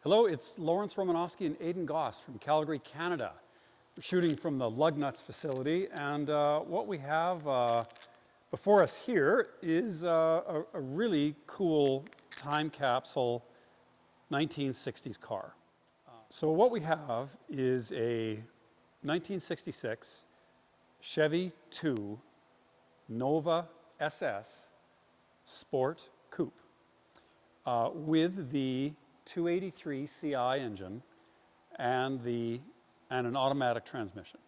Hello, it's Romanosky and Aidan Goss from Calgary, Canada. We're shooting from the Lug Nuts facility, and what we have before us here is a really cool time capsule 1960s car. So what we have is a 1966 Chevy II Nova SS Sport Coupe with the 283 CI engine and an automatic transmission.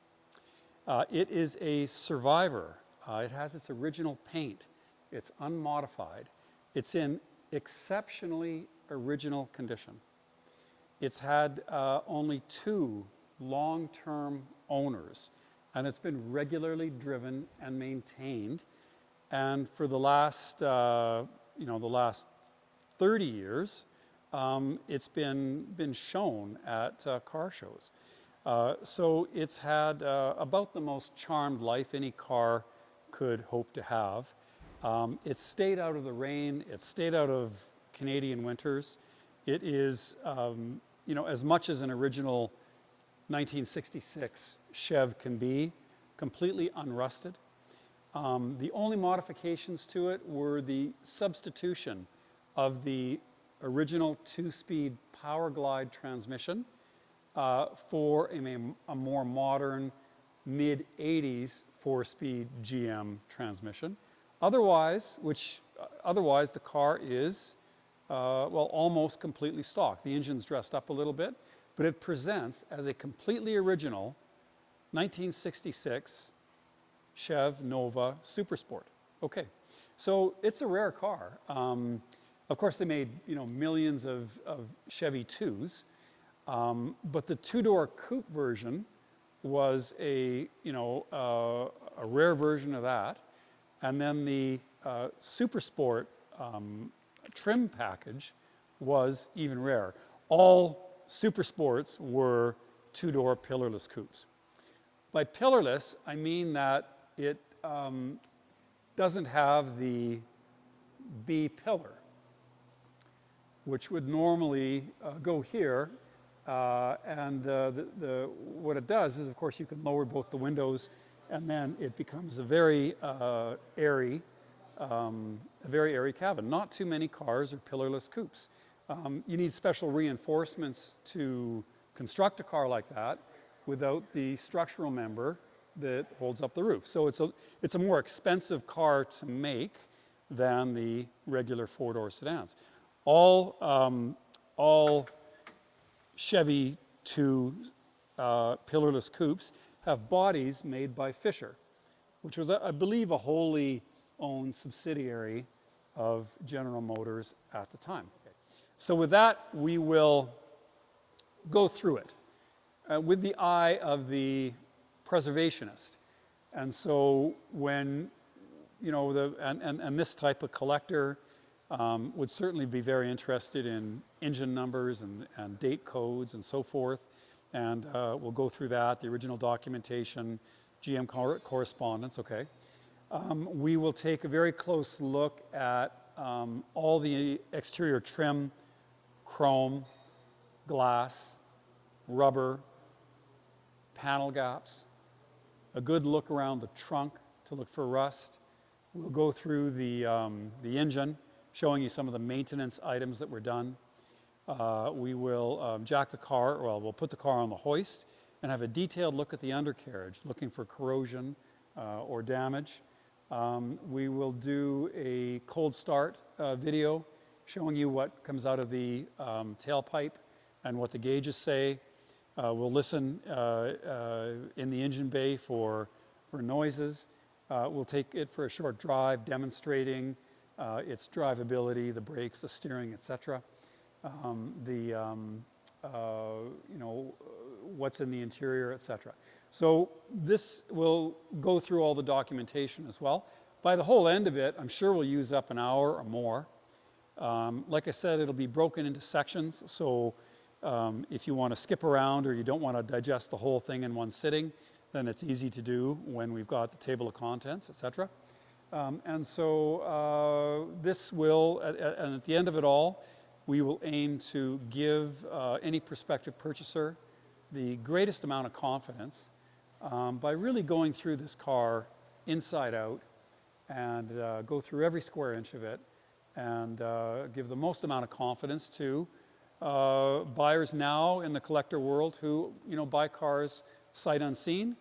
It is a survivor. It has its original paint. It's unmodified. It's in exceptionally original condition. It's had only 2 long-term owners, and it's been regularly driven and maintained. And for the last, the last 30 years, it's been shown at car shows. So it's had about the most charmed life any car could hope to have. It's stayed out of the rain. It's stayed out of Canadian winters. It is, as much as an original 1966 Chev can be, completely unrusted. The only modifications to it were the substitution of the original 2-speed Power Glide transmission for a more modern mid-80s 4-speed GM transmission. Otherwise, the car is, almost completely stock. The engine's dressed up a little bit, but it presents as a completely original 1966 Chev Nova Super Sport. Okay, so it's a rare car. Of course, they made millions of Chevy IIs, but the 2-door coupe version was a rare version of that, and then the Super Sport trim package was even rarer. All Super Sports were 2-door pillarless coupes. By pillarless, I mean that it doesn't have the B pillar, which would normally go here, and what it does is, of course, you can lower both the windows, and then it becomes a very airy cabin. Not too many cars are pillarless coupes. You need special reinforcements to construct a car like that without the structural member that holds up the roof. So it's a more expensive car to make than the regular 4-door sedans. All Chevy II pillarless coupes have bodies made by Fisher, which was, I believe, a wholly owned subsidiary of General Motors at the time. Okay. So with that, we will go through it with the eye of the preservationist. And so when, and this type of collector would certainly be very interested in engine numbers and date codes and so forth. And we'll go through that, the original documentation, GM correspondence, okay. We will take a very close look at all the exterior trim, chrome, glass, rubber, panel gaps, a good look around the trunk to look for rust. We'll go through the engine, showing you some of the maintenance items that were done. We will jack the car, we'll put the car on the hoist and have a detailed look at the undercarriage, looking for corrosion or damage. We will do a cold start video showing you what comes out of the tailpipe and what the gauges say. We'll listen in the engine bay for noises. We'll take it for a short drive, demonstrating its drivability, the brakes, the steering, etc. What's in the interior, etc. So this will go through all the documentation as well. By the whole end of it, I'm sure we'll use up an hour or more. Like I said, it'll be broken into sections, so if you want to skip around or you don't want to digest the whole thing in one sitting, then it's easy to do when we've got the table of contents, etc. And so this will, and at the end of it all, we will aim to give any prospective purchaser the greatest amount of confidence by really going through this car inside out and go through every square inch of it and give the most amount of confidence to buyers now in the collector world who, buy cars sight unseen.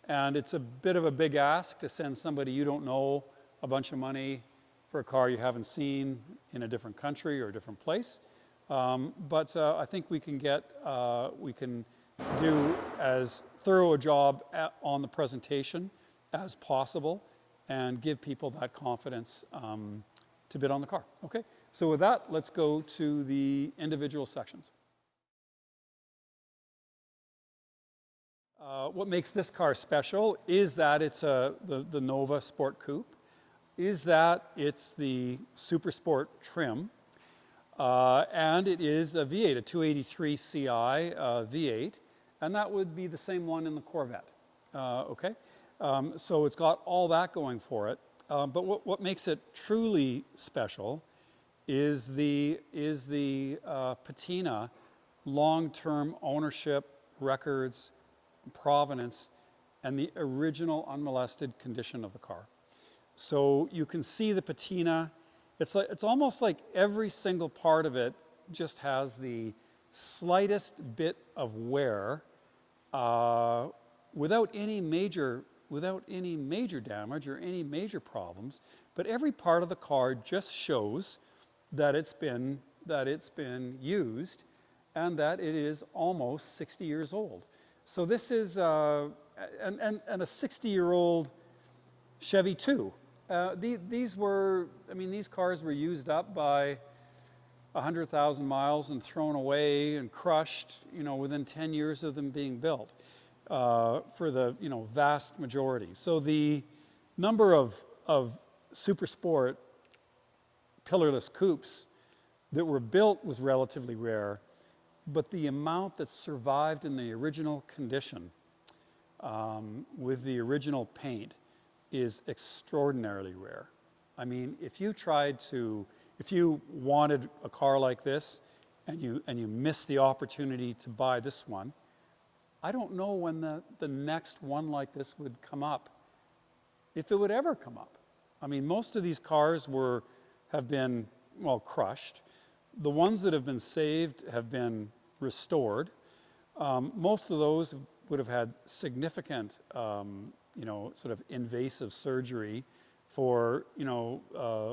And it's a bit of a big ask to send somebody you don't know a bunch of money for a car you haven't seen in a different country or a different place. But I think we can do as thorough a job on the presentation as possible and give people that confidence to bid on the car. Okay, so with that, let's go to the individual sections. What makes this car special is that it's the Nova Sport Coupe, is that it's the Super Sport trim, and it is a V8, a 283 CI V8, and that would be the same one in the Corvette. Okay, so it's got all that going for it. But what makes it truly special is the patina, long-term ownership records, provenance, and the original unmolested condition of the car. So you can see the patina. It's almost like every single part of it just has the slightest bit of wear without any major damage or any major problems. But every part of the car just shows that it's been used and that it is almost 60 years old. So this is and a 60-year-old Chevy II. These cars were used up by 100,000 miles and thrown away and crushed, within 10 years of them being built, for the, vast majority. So the number of super sport pillarless coupes that were built was relatively rare, but the amount that survived in the original condition with the original paint is extraordinarily rare. I mean, if you wanted a car like this and you missed the opportunity to buy this one, I don't know when the next one like this would come up, if it would ever come up. I mean, most of these cars have been, crushed. The ones that have been saved have been restored. Most of those would have had significant, sort of invasive surgery for,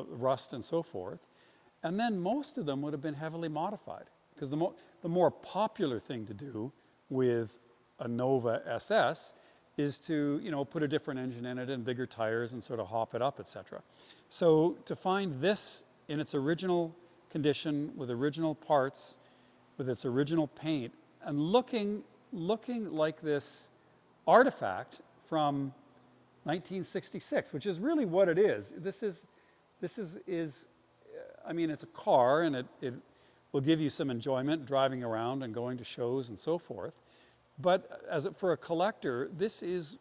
rust and so forth. And then most of them would have been heavily modified, because the more popular thing to do with a Nova SS is to, put a different engine in it and bigger tires and sort of hop it up, etc. So to find this in its original condition, with original parts, with its original paint, and looking like this artifact from 1966, which is really what it is. This is I mean, it's a car, and it will give you some enjoyment driving around and going to shows and so forth. But for a collector, this is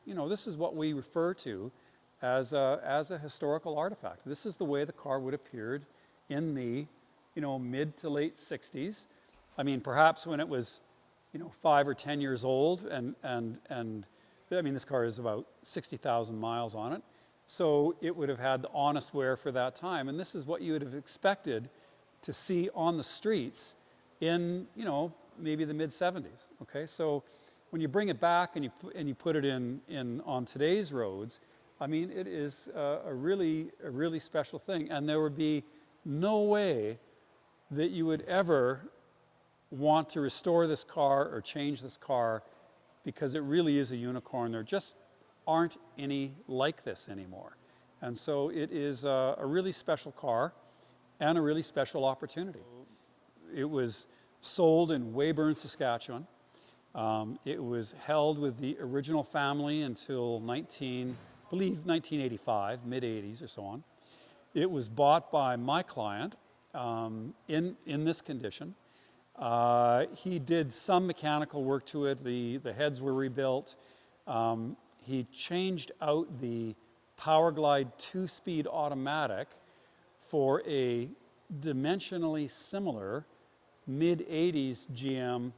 what we refer to as a historical artifact. This is the way the car would have appeared in the mid to late 60s. I mean, perhaps when it was 5 or 10 years old, and I mean, this car is about 60,000 miles on it, so it would have had the honest wear for that time. And this is what you would have expected to see on the streets in maybe the mid 70s. Okay, so when you bring it back and you put it on today's roads, I mean, it is a really special thing. And there would be no way that you would ever want to restore this car or change this car, because it really is a unicorn. There just aren't any like this anymore. And so it is a really special car and a really special opportunity. It was sold in Weyburn, Saskatchewan. It was held with the original family until 1985, mid-80s or so on. It was bought by my client in this condition. He did some mechanical work to it. The heads were rebuilt. He changed out the Powerglide 2-speed automatic for a dimensionally similar mid-80s GM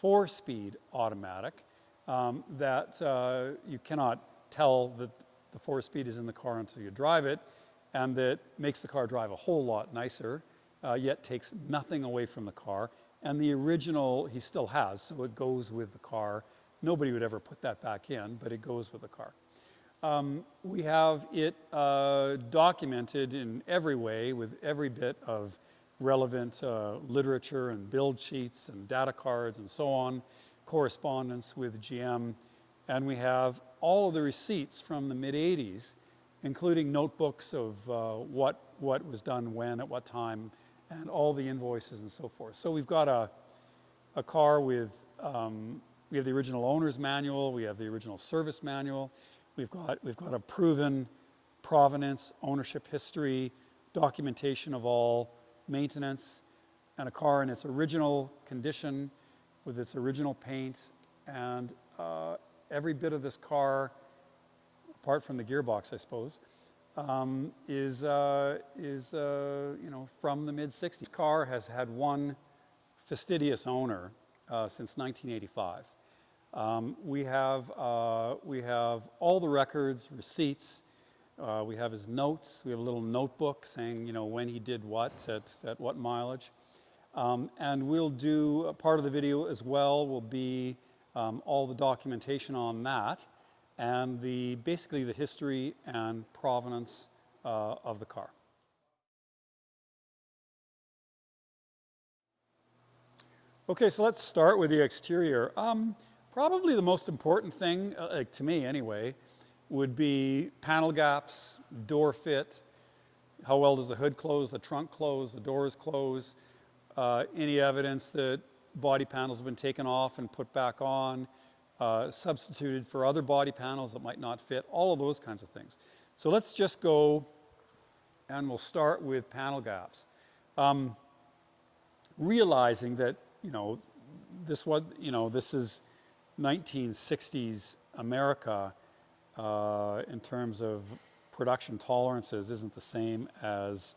4-speed automatic that you cannot tell that the 4-speed is in the car until you drive it, and that makes the car drive a whole lot nicer, yet takes nothing away from the car. And the original he still has, so it goes with the car. Nobody would ever put that back in, but it goes with the car. We have it documented in every way with every bit of relevant literature and build sheets and data cards and so on, correspondence with GM. And we have all of the receipts from the mid-80s, including notebooks of what was done when, at what time, and all the invoices and so forth. So we've got a car with, we have the original owner's manual, we have the original service manual, we've got a proven provenance, ownership history, documentation of all maintenance, and a car in its original condition with its original paint, and every bit of this car, apart from the gearbox, I suppose, is you know, from the mid-60s. This car has had one fastidious owner since 1985. We have all the records, receipts. We have his notes. We have a little notebook saying, you know, when he did what at what mileage. And we'll do a part of the video as well will be all the documentation on that, and basically the history and provenance of the car. Okay, so let's start with the exterior. Probably the most important thing, to me anyway, would be panel gaps, door fit, how well does the hood close, the trunk close, the doors close, any evidence that body panels have been taken off and put back on, substituted for other body panels that might not fit, all of those kinds of things. So let's just go and we'll start with panel gaps. Realizing that, you know, this is 1960s America in terms of production tolerances isn't the same as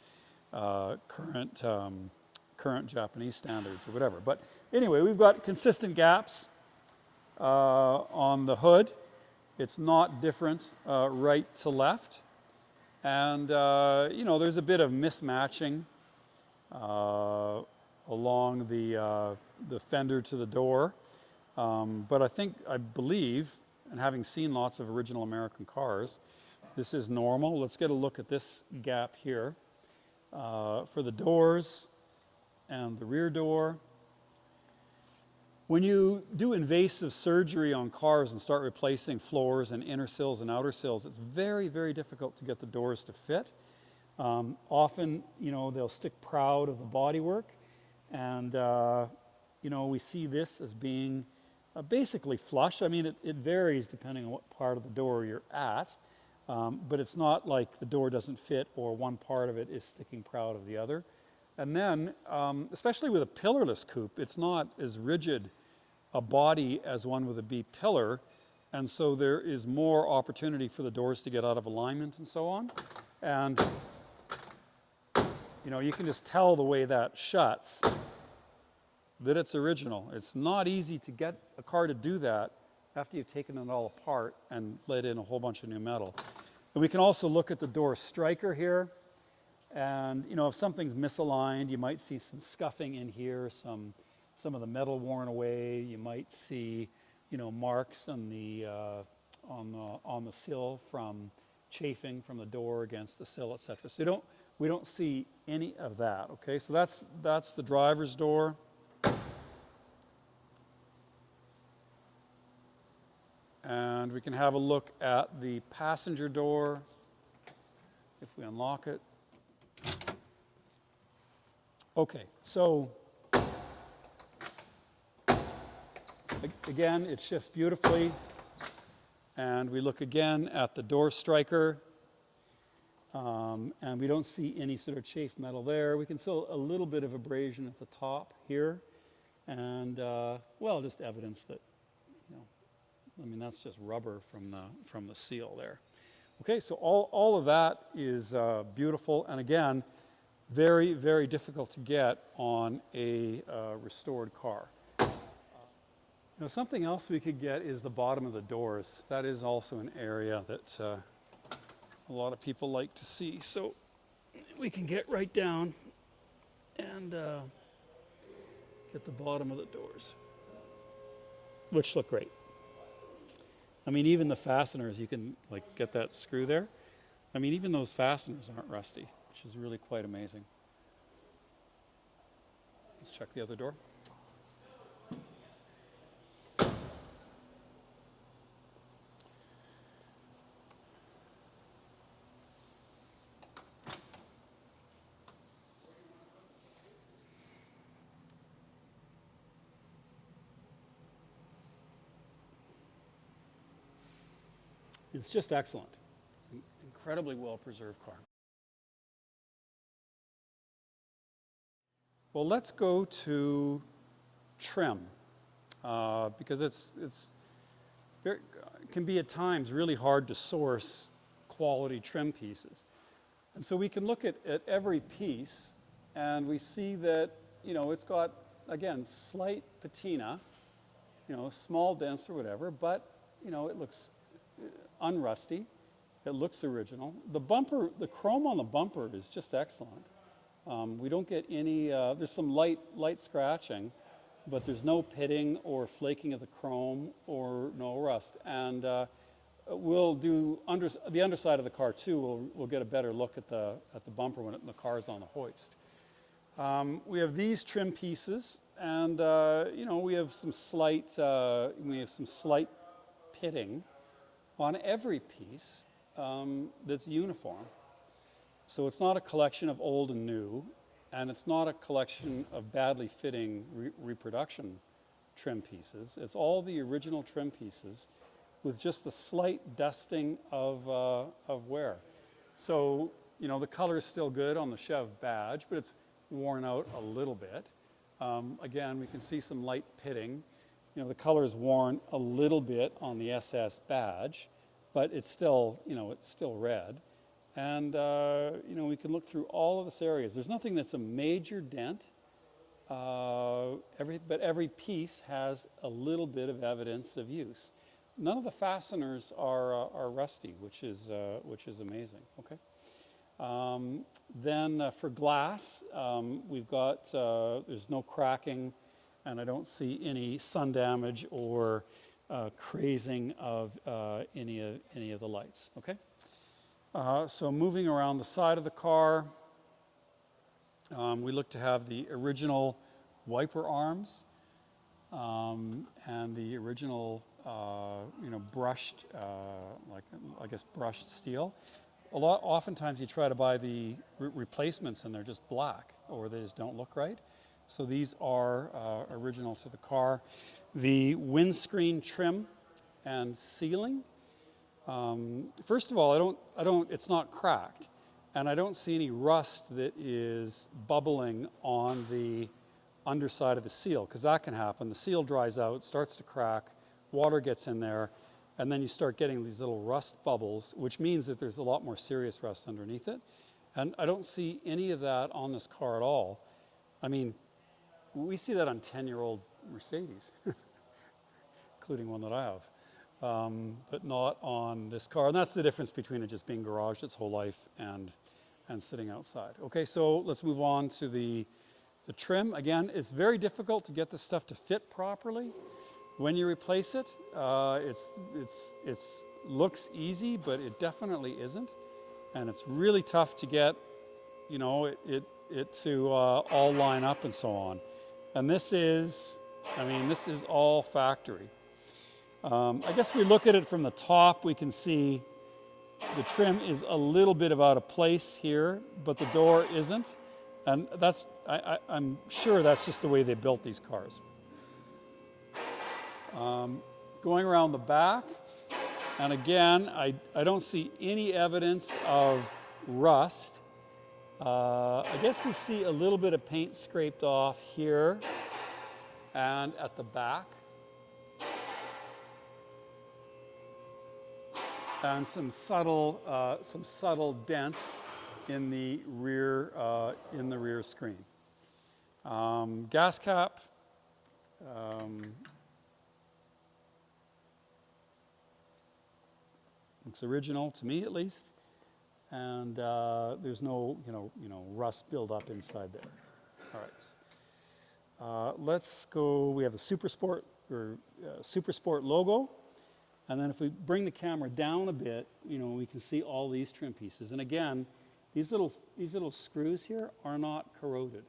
current Japanese standards or whatever. But anyway, we've got consistent gaps on the hood. It's not different right to left. And, you know, there's a bit of mismatching along the fender to the door. But I believe, and having seen lots of original American cars, this is normal. Let's get a look at this gap here. For the doors and the rear door. When you do invasive surgery on cars and start replacing floors and inner sills and outer sills, it's very, very difficult to get the doors to fit. Often, you know, they'll stick proud of the bodywork, and you know, we see this as being basically flush. I mean, it varies depending on what part of the door you're at, but it's not like the door doesn't fit or one part of it is sticking proud of the other. And then, especially with a pillarless coupe, it's not as rigid a body as one with a B pillar, and so there is more opportunity for the doors to get out of alignment and so on. And you know, you can just tell the way that shuts that it's original. It's not easy to get a car to do that after you've taken it all apart and let in a whole bunch of new metal. And we can also look at the door striker here. And you know, if something's misaligned, you might see some scuffing in here, some of the metal worn away. You might see, you know, marks on the sill from chafing from the door against the sill, etc. So we don't see any of that. Okay, so that's the driver's door. And we can have a look at the passenger door if we unlock it. Okay, so again, it shifts beautifully. And we look again at the door striker. And we don't see any sort of chafed metal there. We can see a little bit of abrasion at the top here. And, well, just evidence that, you know, I mean, that's just rubber from the seal there. Okay, so all of that is beautiful. And again, Very, very difficult to get on a restored car. Now, something else we could get is the bottom of the doors. That is also an area that a lot of people like to see. So we can get right down and get the bottom of the doors, which look great. I mean, even the fasteners, you can like get that screw there. I mean, even those fasteners aren't rusty, which is really quite amazing. Let's check the other door. It's just excellent. It's an incredibly well-preserved car. Well, let's go to trim, because it can be at times really hard to source quality trim pieces. And so we can look at every piece and we see that, it's got, again, slight patina, small dents or whatever, but, it looks unrusty. It looks original. The bumper, the chrome on the bumper is just excellent. We don't get any, there's some light scratching, but there's no pitting or flaking of the chrome or no rust. And we'll do the underside of the car too. We'll get a better look at the bumper when the car's on the hoist. We have these trim pieces, and we have some slight pitting on every piece that's uniform. So it's not a collection of old and new, and it's not a collection of badly fitting reproduction trim pieces. It's all the original trim pieces with just a slight dusting of wear. So, the color is still good on the Chev badge, but it's worn out a little bit. Again, we can see some light pitting. The color is worn a little bit on the SS badge, but it's still, it's still red. And, we can look through all of this areas. There's nothing that's a major dent, but every piece has a little bit of evidence of use. None of the fasteners are rusty, which is amazing, okay? Then for glass, we've got, there's no cracking, and I don't see any sun damage or crazing of any of the lights, okay? So moving around the side of the car, we look to have the original wiper arms and the original, brushed, brushed steel. Oftentimes you try to buy the replacements and they're just black or they just don't look right. So these are original to the car. The windscreen trim and sealing. First of all, it's not cracked, and I don't see any rust that is bubbling on the underside of the seal, because that can happen. The seal dries out, starts to crack, water gets in there, and then you start getting these little rust bubbles, which means that there's a lot more serious rust underneath it. And I don't see any of that on this car at all. I mean, we see that on 10-year-old Mercedes, including one that I have. But not on this car. And that's the difference between it just being garaged its whole life and sitting outside. Okay, so let's move on to the trim. Again, it's very difficult to get this stuff to fit properly. When you replace it, it looks easy, but it definitely isn't. And it's really tough to get, it to all line up and so on. And this is all factory. I guess we look at it from the top, we can see the trim is a little bit out of place here, but the door isn't. And I'm sure that's just the way they built these cars. Going around the back, and again, I don't see any evidence of rust. I guess we see a little bit of paint scraped off here and at the back. And some subtle dents in the rear screen. Gas cap. Looks original to me, at least, and there's no rust buildup inside there. All right, let's go. We have the Super Sport logo, and then if we bring the camera down a bit, we can see all these trim pieces. And again, these little screws here are not corroded,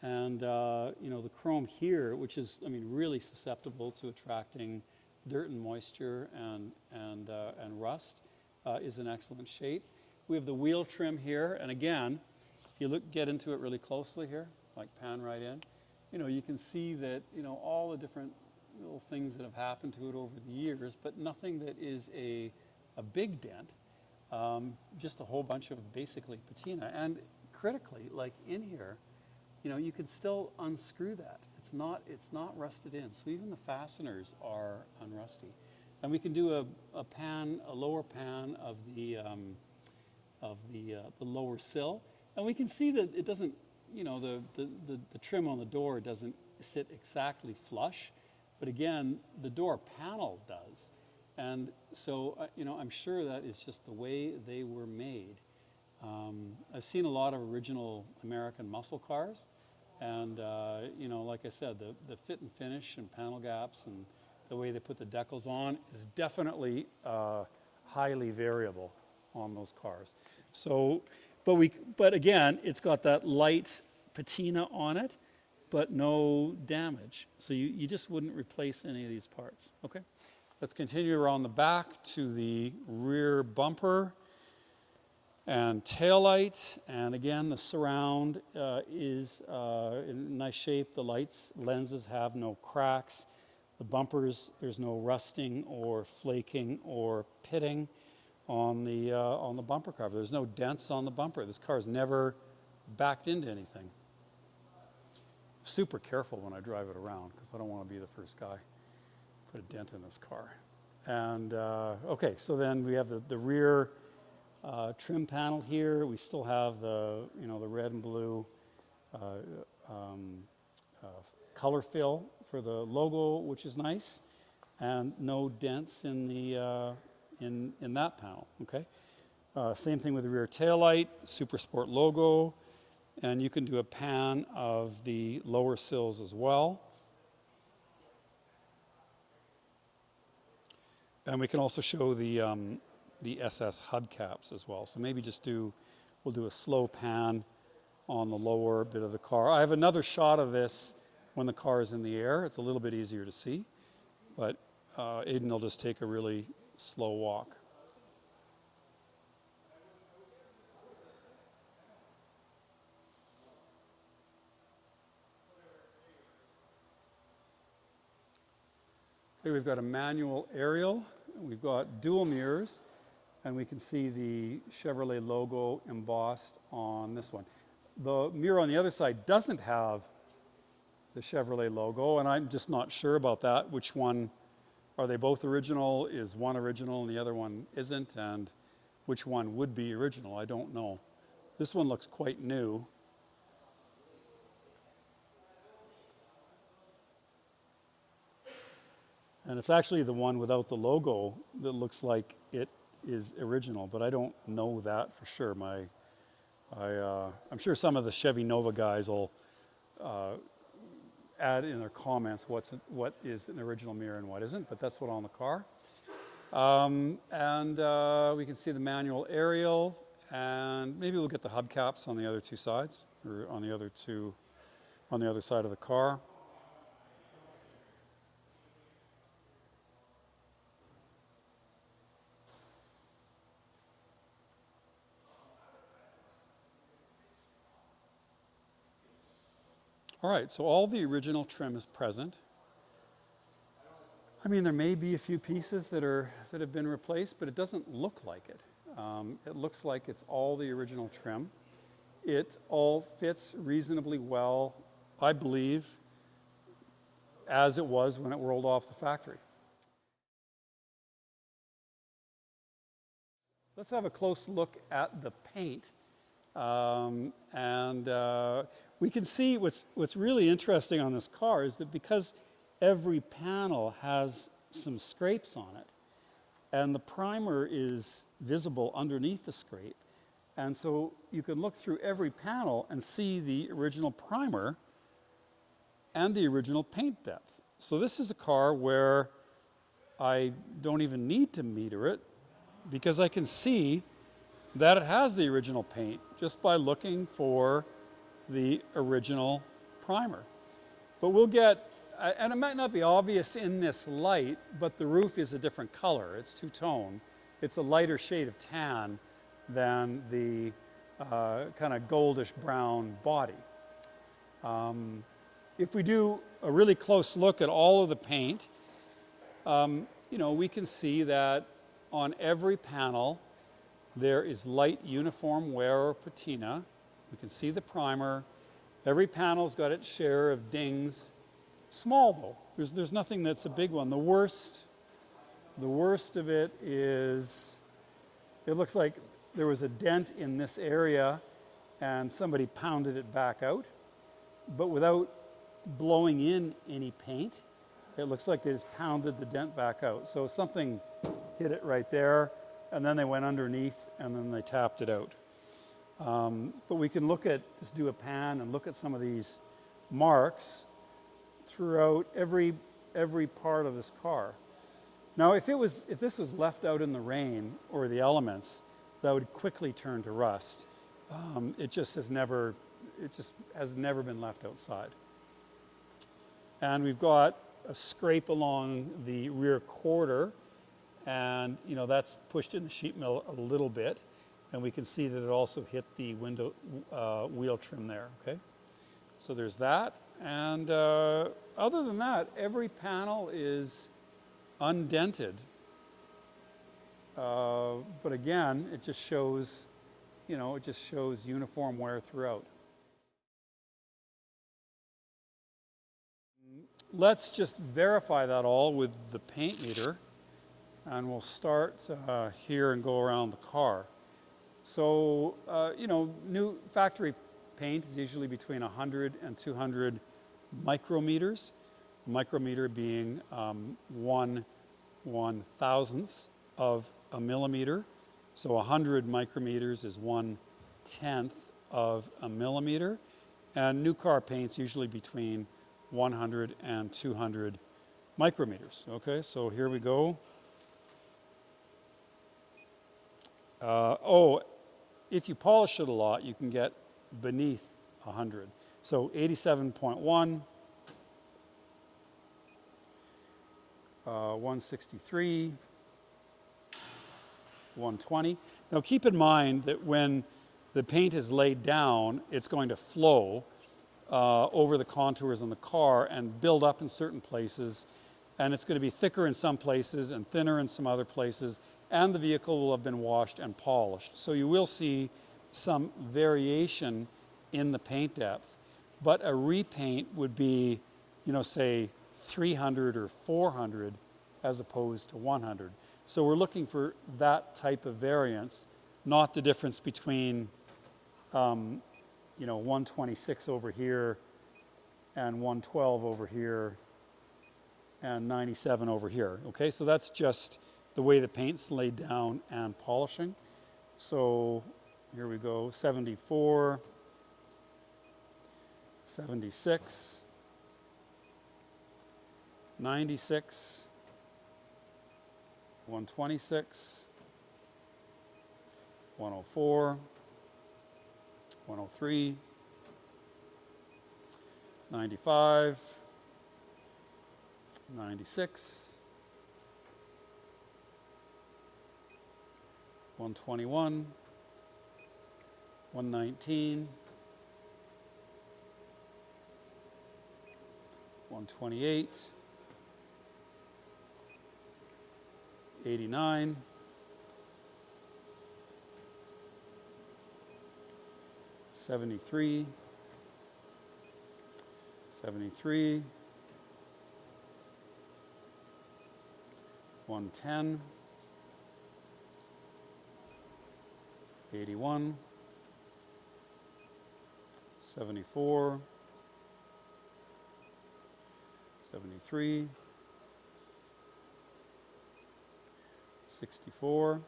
and the chrome here, which is really susceptible to attracting dirt and moisture and rust, is in excellent shape. We have the wheel trim here, and again, if you get into it really closely here, like pan right in, you can see that all the different little things that have happened to it over the years, but nothing that is a big dent. Just a whole bunch of basically patina, and critically, like in here, you can still unscrew that. It's not rusted in. So even the fasteners are unrusty. And we can do a lower pan of the lower sill, and we can see that it doesn't, the trim on the door doesn't sit exactly flush, but again, the door panel does. And so, I'm sure that is just the way they were made. I've seen a lot of original American muscle cars, and like I said, the fit and finish and panel gaps and the way they put the decals on is definitely highly variable on those cars. So, but again, it's got that light patina on it, but no damage. So you just wouldn't replace any of these parts. Okay, let's continue around the back to the rear bumper and taillight, and again, the surround is in nice shape. The lenses have no cracks. The bumpers, there's no rusting or flaking or pitting on the bumper cover. There's no dents on the bumper. This car's never backed into anything. Super careful when I drive it around because I don't want to be the first guy to put a dent in this car. And okay, so then we have the rear trim panel here. We still have the red and blue color fill for the logo, which is nice, and no dents in the in that panel. Okay, same thing with the rear taillight, Super Sport logo, and you can do a pan of the lower sills as well. And we can also show the SS hubcaps as well. So maybe we'll do a slow pan on the lower bit of the car. I have another shot of this when the car is in the air. It's a little bit easier to see, but Aidan will just take a really slow walk. Okay, we've got a manual aerial. We've got dual mirrors, and we can see the Chevrolet logo embossed on this one. The mirror on the other side doesn't have the Chevrolet logo, and I'm just not sure about that. Which one, are they both original? Is one original and the other one isn't? And which one would be original? I don't know. This one looks quite new. And it's actually the one without the logo that looks like it is original, but I don't know that for sure. I'm sure some of the Chevy Nova guys will add in their comments what is an original mirror and what isn't, but that's what's on the car. And we can see the manual aerial, and maybe we'll get the hubcaps on the other two sides, or on the other side of the car. All right, so all the original trim is present. I mean, there may be a few pieces that have been replaced, but it doesn't look like it. It looks like it's all the original trim. It all fits reasonably well, I believe, as it was when it rolled off the factory. Let's have a close look at the paint We can see what's really interesting on this car is that because every panel has some scrapes on it, and the primer is visible underneath the scrape, and so you can look through every panel and see the original primer and the original paint depth. So this is a car where I don't even need to meter it because I can see that it has the original paint just by looking for the original primer. But we'll get, and it might not be obvious in this light, but the roof is a different color. It's two-tone. It's a lighter shade of tan than the kind of goldish brown body. If we do a really close look at all of the paint, we can see that on every panel there is light uniform wear or patina. We can see the primer. Every panel's got its share of dings. Small though. There's nothing that's a big one. The worst of it is, it looks like there was a dent in this area and somebody pounded it back out, but without blowing in any paint. It looks like they just pounded the dent back out. So something hit it right there, and then they went underneath, and then they tapped it out. But we can just do a pan and look at some of these marks throughout every part of this car. Now, if this was left out in the rain or the elements, that would quickly turn to rust. It just has never been left outside. And we've got a scrape along the rear quarter, and that's pushed in the sheet metal a little bit, and we can see that it also hit the window wheel trim there. Okay, so there's that, and other than that, every panel is undented. But again, it just shows uniform wear throughout. Let's just verify that all with the paint meter, and we'll start here and go around the car. So, new factory paint is usually between 100 and 200 micrometers. A micrometer being 1/1000th of a millimeter. So 100 micrometers is 1/10 of a millimeter. And new car paint's usually between 100 and 200 micrometers. Okay, so here we go. If you polish it a lot, you can get beneath 100. So 87.1, 163, 120. Now keep in mind that when the paint is laid down, it's going to flow over the contours on the car and build up in certain places, and it's going to be thicker in some places and thinner in some other places, and the vehicle will have been washed and polished. So you will see some variation in the paint depth, but a repaint would be, say 300 or 400 as opposed to 100. So we're looking for that type of variance, not the difference between 126 over here and 112 over here and 97 over here. Okay, so that's just the way the paint's laid down and polishing. So here we go, 74, 76, 96, 126, 104, 103, 95, 96, 121, 119, 128, 89, 73, 73, 110, 81, 74, 73, 64,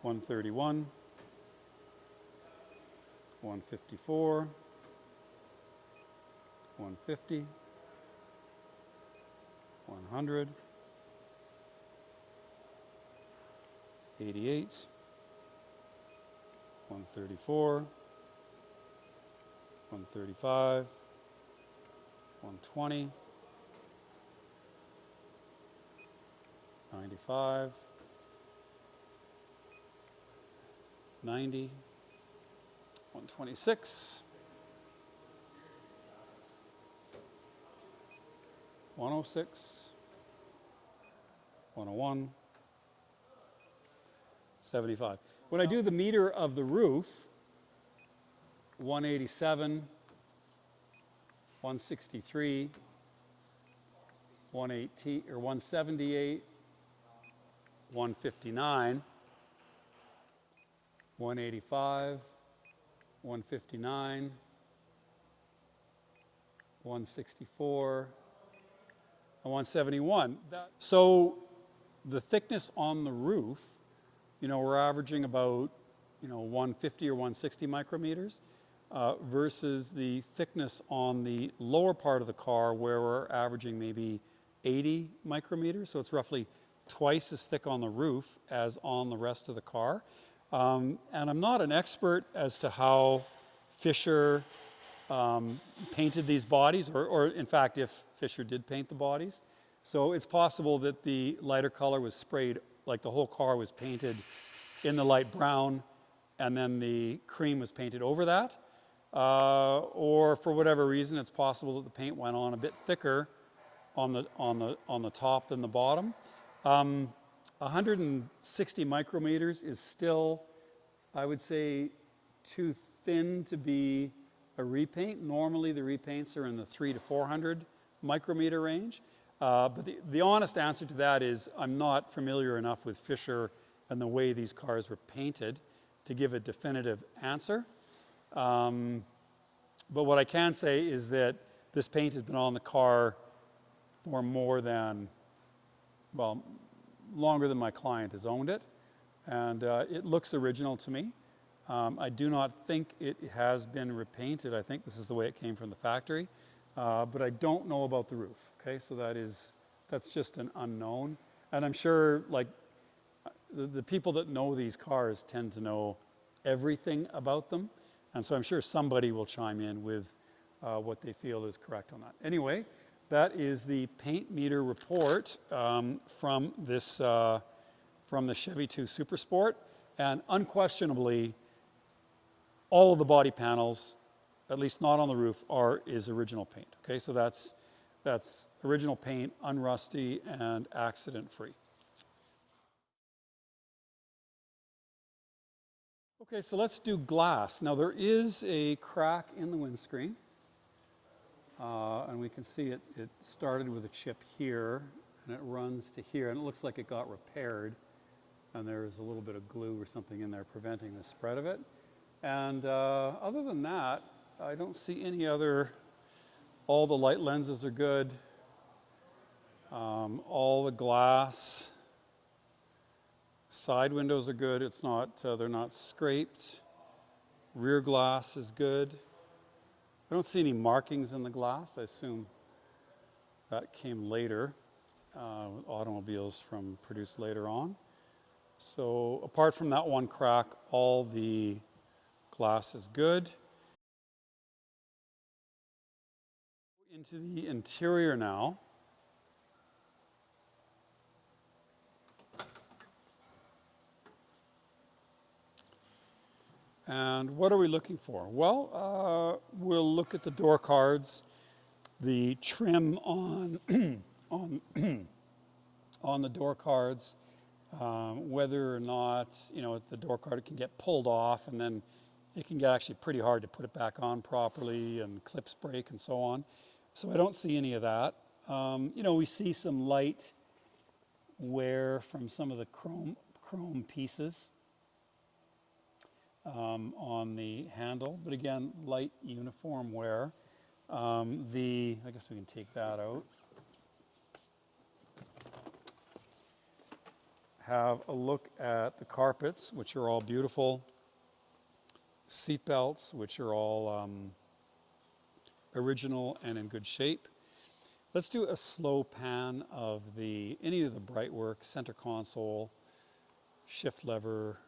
131, 154, 150, 100, 88, 134, 135, 120, 95, 90, 126, 106, 101, 75. When I do the meter of the roof, 187, 163, 180 or 178, 159, 185, 159, 164, and 171. So the thickness on the roof, we're averaging about 150 or 160 micrometers versus the thickness on the lower part of the car where we're averaging maybe 80 micrometers. So it's roughly twice as thick on the roof as on the rest of the car. And I'm not an expert as to how Fisher painted these bodies, or in fact, if Fisher did paint the bodies. So it's possible that the lighter color was sprayed, like the whole car was painted in the light brown, and then the cream was painted over that. Or for whatever reason, it's possible that the paint went on a bit thicker on the top than the bottom. 160 micrometers is still, I would say, too thin to be a repaint. Normally the repaints are in the 300 to 400 micrometer range. But the honest answer to that is I'm not familiar enough with Fisher and the way these cars were painted to give a definitive answer. But what I can say is that this paint has been on the car for more than, well, longer than my client has owned it. And it looks original to me. I do not think it has been repainted. I think this is the way it came from the factory. But I don't know about the roof, okay? So that's just an unknown. And I'm sure, like, the people that know these cars tend to know everything about them. And so I'm sure somebody will chime in with what they feel is correct on that. Anyway, that is the paint meter report from this, from the Chevy II Super Sport. And unquestionably, all of the body panels, at least not on the roof, is original paint. Okay, so that's original paint, unrusty and accident-free. Okay, so let's do glass. Now there is a crack in the windscreen, and we can see it started with a chip here, and it runs to here, and it looks like it got repaired, and there's a little bit of glue or something in there preventing the spread of it. And other than that, I don't see any other. All the light lenses are good. All the glass, side windows are good. It's not, they're not scraped. Rear glass is good. I don't see any markings in the glass. I assume that came later, automobiles produced later on. So apart from that one crack, all the glass is good. Into the interior now. And what are we looking for? Well, we'll look at the door cards, the trim on on the door cards, whether or not the door card can get pulled off, and then it can get actually pretty hard to put it back on properly, and clips break and so on. So I don't see any of that. We see some light wear from some of the chrome pieces. on the handle, but again, light uniform wear. I guess we can take that out. Have a look at the carpets, which are all beautiful. Seat belts, which are all original and in good shape. Let's do a slow pan of any of the Brightwork, center console, shift lever,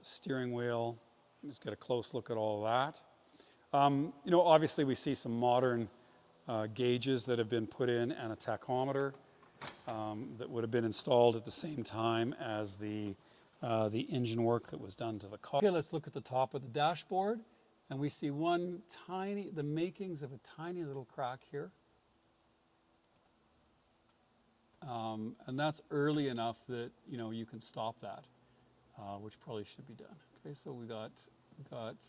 steering wheel. Just get a close look at all of that. Obviously we see some modern gauges that have been put in and a tachometer that would have been installed at the same time as the engine work that was done to the car. Okay, let's look at the top of the dashboard, and we see the makings of a tiny little crack here. And that's early enough that you can stop that, which probably should be done. Okay, so we got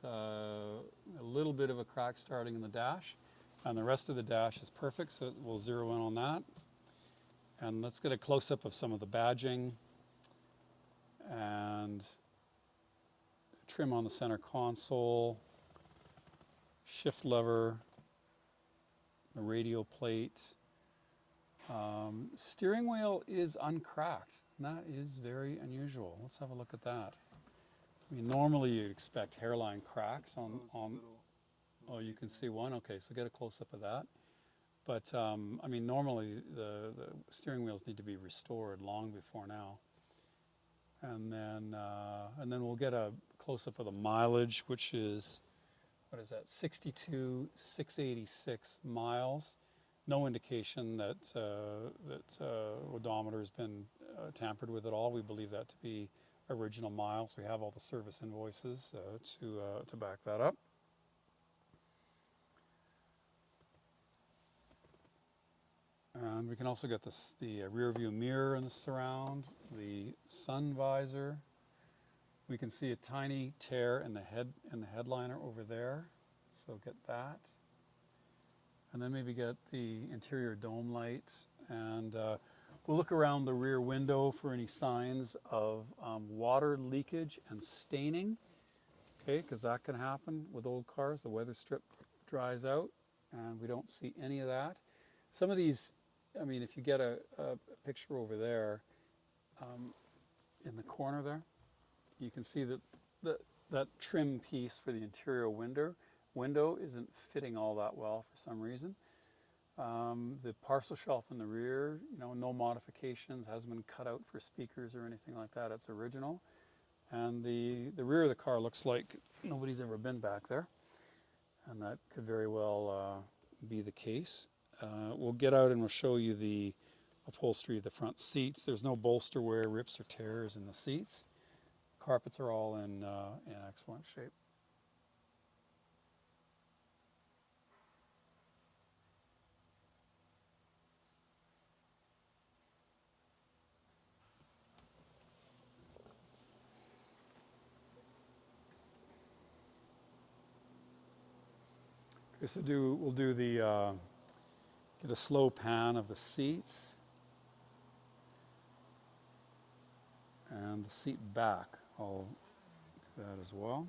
a little bit of a crack starting in the dash, and the rest of the dash is perfect, so we'll zero in on that. And let's get a close-up of some of the badging and trim on the center console, shift lever, the radio plate. Steering wheel is uncracked, and that is very unusual. Let's have a look at that. I mean, normally you'd expect hairline cracks on oh, you can see one? Okay, so get a close-up of that. But, I mean, normally the steering wheels need to be restored long before now. And then we'll get a close-up of the mileage, which is, what is that, 62,686 miles. No indication that odometer has been tampered with at all. We believe that to be original miles. We have all the service invoices to back that up. And we can also get the rear view mirror in the surround, the sun visor. We can see a tiny tear in the headliner over there, so get that. And then maybe get the interior dome lights, and we'll look around the rear window for any signs of water leakage and staining. Okay, because that can happen with old cars. The weather strip dries out, and we don't see any of that. Some of these, I mean, if you get a picture over there, in the corner there, you can see that trim piece for the interior window isn't fitting all that well for some reason. The parcel shelf in the rear, no modifications, hasn't been cut out for speakers or anything like that. It's original. And the rear of the car looks like nobody's ever been back there. And that could very well be the case. We'll get out and we'll show you the upholstery of the front seats. There's no bolster wear, rips or tears in the seats. Carpets are all in excellent shape. Okay, so we'll do get a slow pan of the seats and the seat back. I'll do that as well.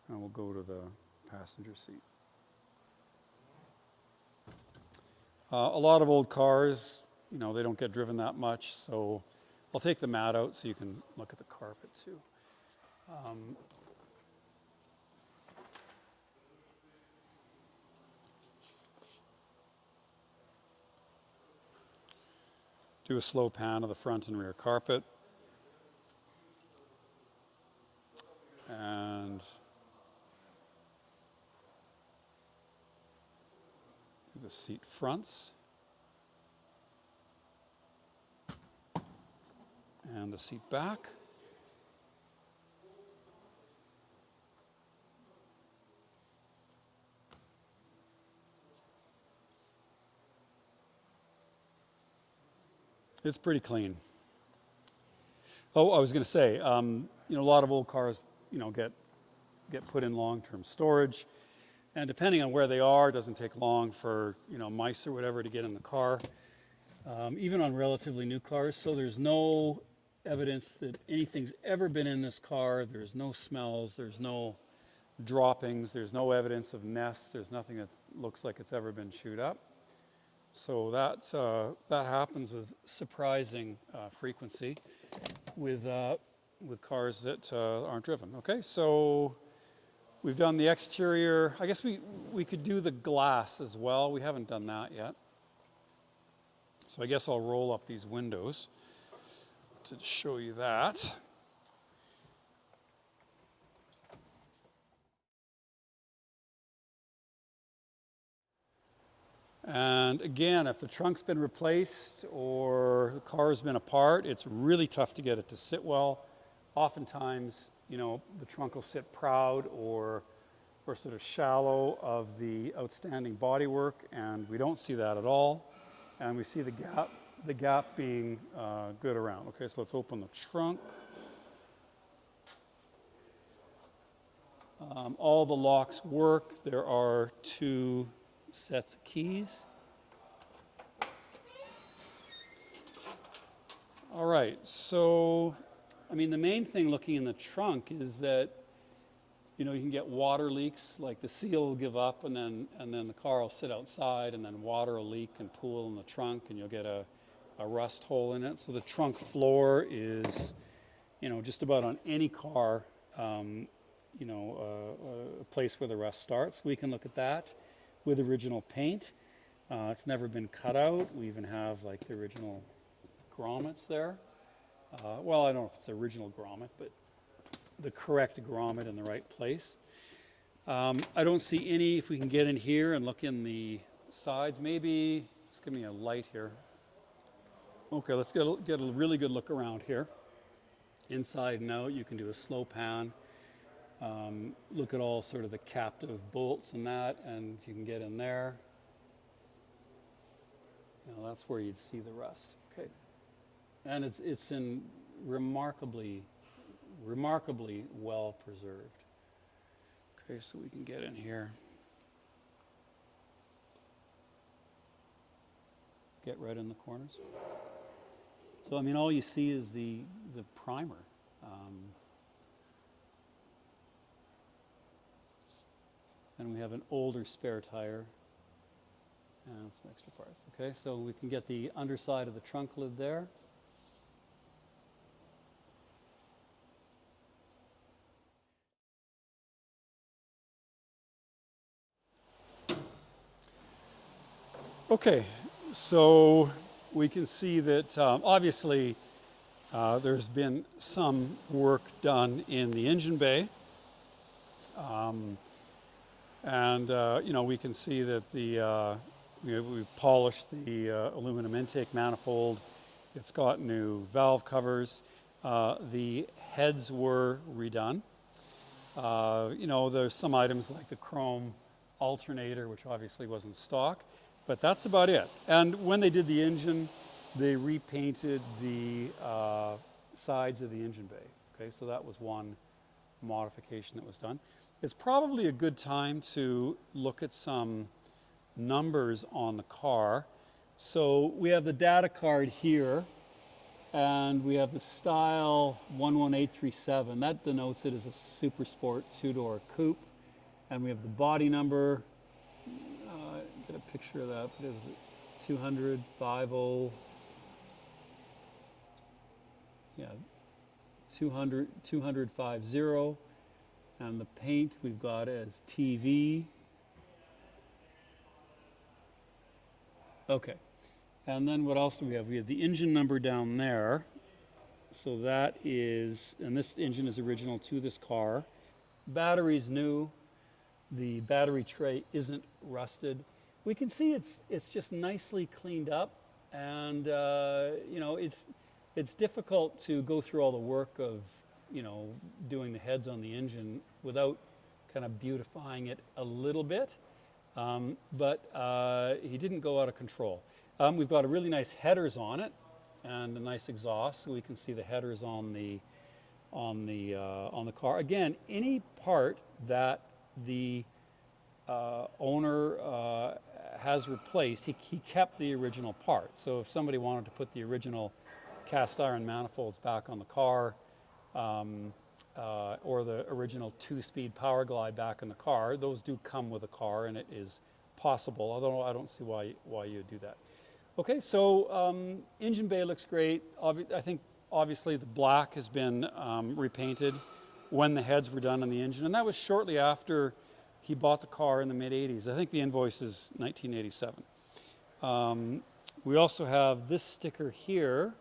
And we'll go to the passenger seat. A lot of old cars, they don't get driven that much, so I'll take the mat out so you can look at the carpet too. Do a slow pan of the front and rear carpet. And the seat fronts. And the seat back. It's pretty clean. Oh, I was going to say, a lot of old cars, get put in long-term storage, and depending on where they are, it doesn't take long for mice or whatever to get in the car, even on relatively new cars. So there's no evidence that anything's ever been in this car. There's no smells, there's no droppings, there's no evidence of nests, there's nothing that looks like it's ever been chewed up. So that happens with surprising frequency with cars that aren't driven. Okay, so we've done the exterior. I guess we could do the glass as well. We haven't done that yet. So I guess I'll roll up these windows to show you that. And again, if the trunk's been replaced or the car's been apart, it's really tough to get it to sit well. Oftentimes, you know, the trunk will sit proud or sort of shallow of the outstanding bodywork, and we don't see that at all. And we see the gap being good around. Okay, so let's open the trunk. All the locks work. There are 2 sets of keys. All right, so, I mean, the main thing looking in the trunk is that, you know, you can get water leaks, like the seal will give up and then the car will sit outside and then water will leak and pool in the trunk and you'll get a rust hole in it. So the trunk floor is, you know, just about on any car, you know, a place where the rust starts. We can look at that with original paint. It's never been cut out. We even have like the original grommets there. Well, I don't know if it's original grommet, but the correct grommet in the right place. I don't see any. If we can get in here and look in the sides, maybe just give me a light here. Okay, let's get a really good look around here. Inside and out, you can do a slow pan. Look at all sort of the captive bolts and that, and if you can get in there, you know, that's where you'd see the rust. Okay, and it's in remarkably well preserved. Okay, so we can get in here. Get right in the corners. So I mean, all you see is the primer. And we have an older spare tire and some extra parts. Okay, so we can get the underside of the trunk lid there. Okay, so we can see that obviously there's been some work done in the engine bay. You know, we can see that we've polished the aluminum intake manifold. It's got new valve covers. The heads were redone. You know, there's some items like the chrome alternator, which obviously wasn't stock, but that's about it. And when they did the engine, they repainted the sides of the engine bay. Okay, so that was one modification that was done. It's probably a good time to look at some numbers on the car. So we have the data card here, and we have the style 11837. That denotes it as a Super Sport 2-door coupe. And we have the body number. Get a picture of that. What is it? 200, 50. Yeah, 200, 250. And the paint we've got as TV. Okay. And then what else do we have? We have the engine number down there. So that is, and this engine is original to this car. Battery's new. The battery tray isn't rusted. We can see it's just nicely cleaned up, and you know, it's difficult to go through all the work of, you know, doing the heads on the engine without kind of beautifying it a little bit. But he didn't go out of control. We've got a really nice headers on it and a nice exhaust, so we can see the headers on the car. Again, any part that the owner has replaced, he kept the original part. So if somebody wanted to put the original cast iron manifolds back on the car, or the original 2-speed power glide back in the car. Those do come with a car, and it is possible, although I don't see why you would do that. Okay, so engine bay looks great. I think obviously the black has been repainted when the heads were done on the engine, and that was shortly after he bought the car in the mid-80s. I think the invoice is 1987. We also have this sticker here,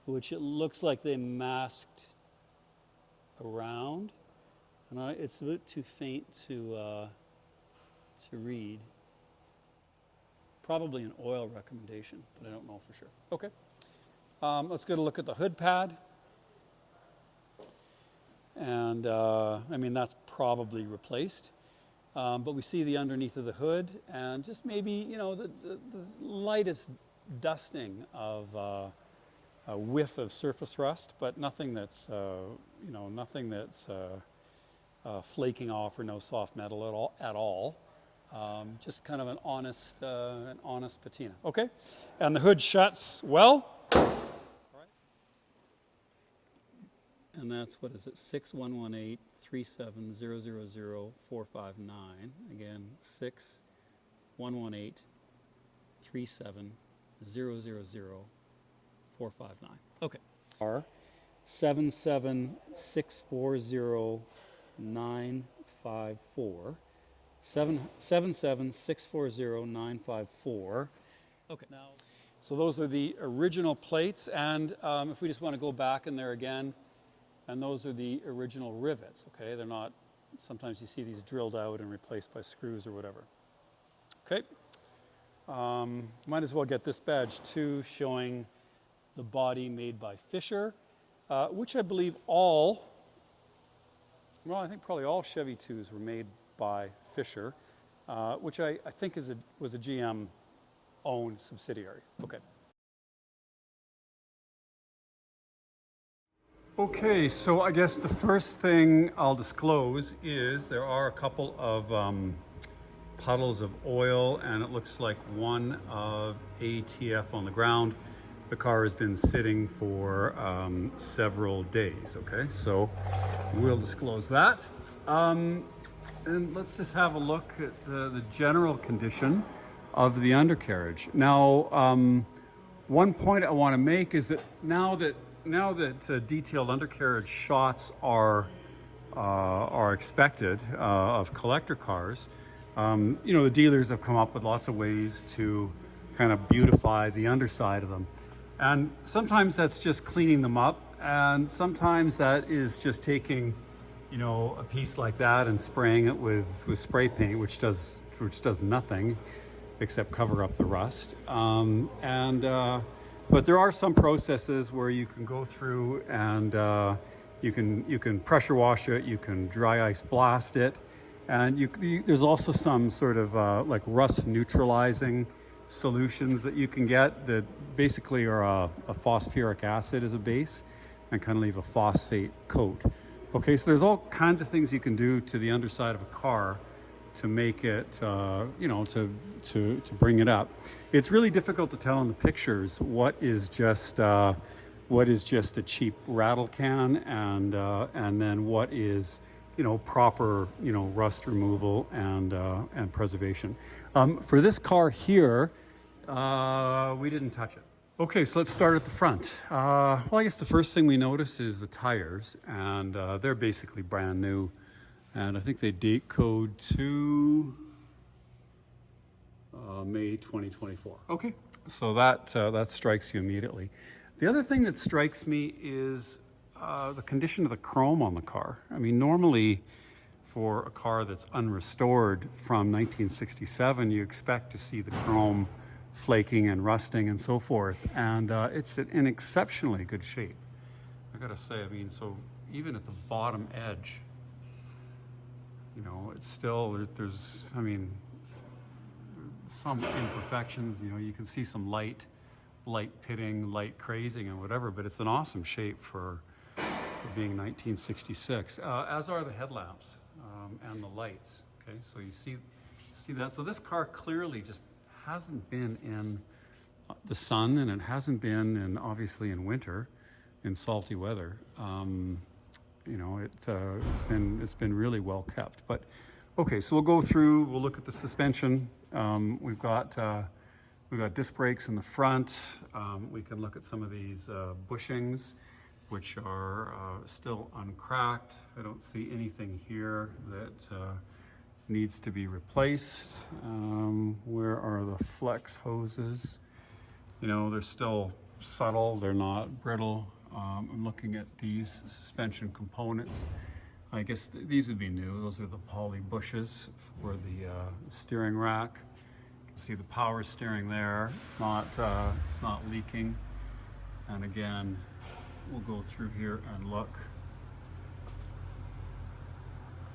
which it looks like they masked around, and it's a bit too faint to read. Probably an oil recommendation, but I don't know for sure. Okay, let's get a look at the hood pad. And I mean, that's probably replaced. But we see the underneath of the hood, and just maybe, you know, the lightest dusting of a whiff of surface rust, but nothing that's, you know, nothing that's flaking off, or no soft metal at all. Just kind of an honest patina. Okay, and the hood shuts well. And that's, what is it, 6118-37000-459. Again, 6118-37000-459. Okay. 77640-954. 77640-954. Okay. Now, so those are the original plates, and if we just want to go back in there again, and those are the original rivets, okay? They're not, sometimes you see these drilled out and replaced by screws or whatever. Okay, might as well get this badge too, showing the body made by Fisher, which I believe I think probably all Chevy IIs were made by Fisher, which I think was a GM-owned subsidiary. Okay. Okay, so I guess the first thing I'll disclose is there are a couple of puddles of oil, and it looks like one of ATF on the ground. The car has been sitting for several days, okay? So we'll disclose that. And let's just have a look at the general condition of the undercarriage. Now, one point I want to make is that now that detailed undercarriage shots are expected of collector cars, you know, the dealers have come up with lots of ways to kind of beautify the underside of them. And sometimes that's just cleaning them up, and sometimes that is just taking, you know, a piece like that and spraying it with spray paint, which does nothing except cover up the rust. But there are some processes where you can go through and you can pressure wash it, you can dry ice blast it, and there's also some sort of like rust neutralizing solutions that you can get that basically are a phosphoric acid as a base and kind of leave a phosphate coat. Okay, so there's all kinds of things you can do to the underside of a car to make it, you know, to bring it up. It's really difficult to tell in the pictures what is just a cheap rattle can, and then what is, you know, proper, you know, rust removal and preservation. For this car here, we didn't touch it. Okay, so let's start at the front. Well, I guess the first thing we notice is the tires, and they're basically brand new. And I think they date code to May 2024. Okay, so that strikes you immediately. The other thing that strikes me is the condition of the chrome on the car. I mean, normally for a car that's unrestored from 1967, you expect to see the chrome flaking and rusting and so forth. And it's in exceptionally good shape. I gotta say, I mean, so even at the bottom edge, you know, it's still, there's, I mean, some imperfections, you know, you can see some light pitting, light crazing and whatever, but it's an awesome shape for being 1966, as are the headlamps and the lights. Okay, so you see that. So this car clearly just hasn't been in the sun, and it hasn't been, and obviously in winter, in salty weather. You know, it's been really well kept. But okay, so we'll go through. We'll look at the suspension. We've got disc brakes in the front. We can look at some of these bushings, which are still uncracked. I don't see anything here that needs to be replaced. Where are the flex hoses? You know, they're still subtle, they're not brittle. I'm looking at these suspension components. I guess these would be new. Those are the poly bushes for the steering rack. You can see the power steering there. It's not leaking. And again, we'll go through here and look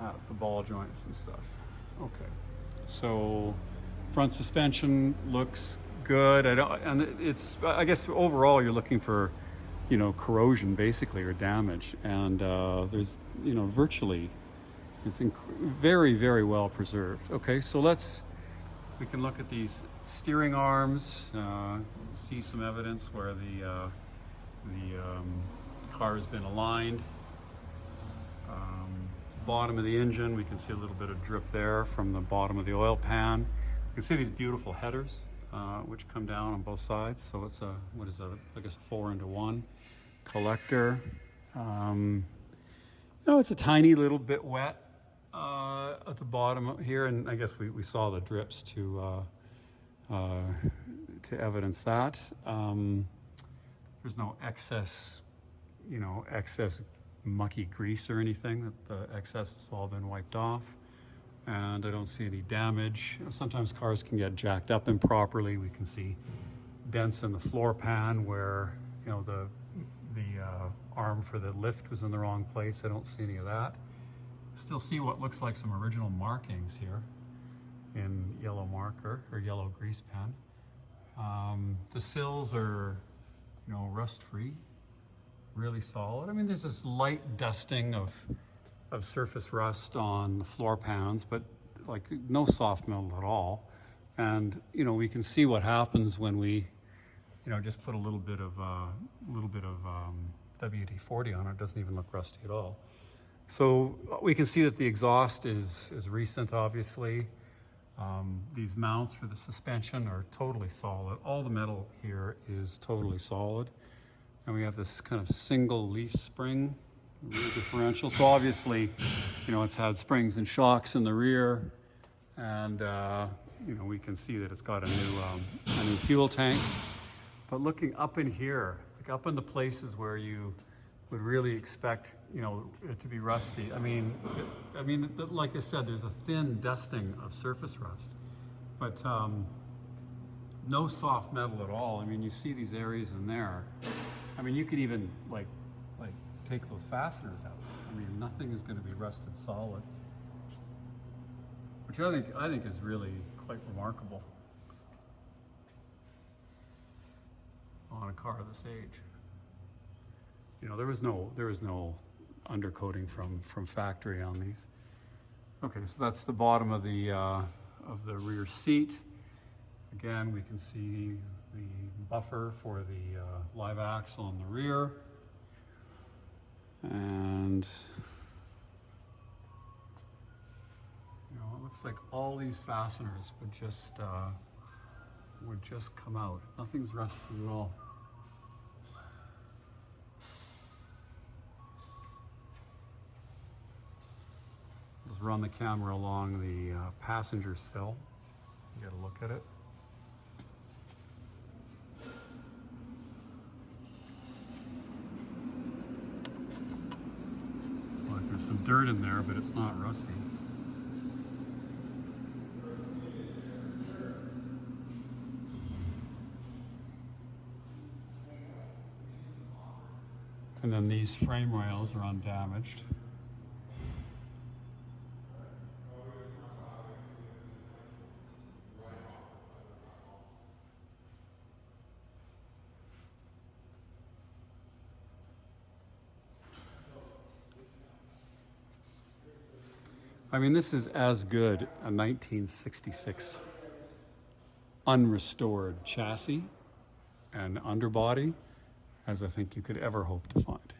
at the ball joints and stuff. Okay, so front suspension looks good. I guess overall you're looking for, you know, corrosion basically, or damage, and there's, you know, virtually it's very, very well preserved. Okay, so we can look at these steering arms, see some evidence where the car has been aligned. Bottom of the engine, we can see a little bit of drip there from the bottom of the oil pan. You can see these beautiful headers, which come down on both sides. So it's a, what is that? I guess a 4-into-1 collector. You know, it's a tiny little bit wet at the bottom here, and I guess we saw the drips to evidence that. There's no excess, you know, mucky grease or anything. That the excess has all been wiped off, and I don't see any damage. Sometimes cars can get jacked up improperly. We can see dents in the floor pan where, you know, the arm for the lift was in the wrong place. I don't see any of that. Still see what looks like some original markings here in yellow marker or yellow grease pen. The sills are, you know, rust-free, really solid. I mean, there's this light dusting of surface rust on the floor pans, but like no soft metal at all. And, you know, we can see what happens when we, you know, just put a little bit of WD-40 on it. It doesn't even look rusty at all. So we can see that the exhaust is recent, obviously. These mounts for the suspension are totally solid. All the metal here is totally solid. And we have this kind of single leaf spring rear differential. So obviously, you know, it's had springs and shocks in the rear, and you know, we can see that it's got a new fuel tank. But looking up in here, like up in the places where you would really expect, you know, it to be rusty. I mean, like I said, there's a thin dusting of surface rust, but no soft metal at all. I mean, you see these areas in there. I mean, you could even like take those fasteners out. I mean, nothing is going to be rusted solid, which I think is really quite remarkable on a car of this age. You know, there was no undercoating from factory on these. Okay, so that's the bottom of the rear seat. Again, we can see the buffer for the live axle in the rear, and you know, it looks like all these fasteners would just come out. Nothing's rusted at all. Just run the camera along the passenger sill, get a look at it. There's some dirt in there, but it's not rusty. And then these frame rails are undamaged. I mean, this is as good a 1966 unrestored chassis and underbody as I think you could ever hope to find.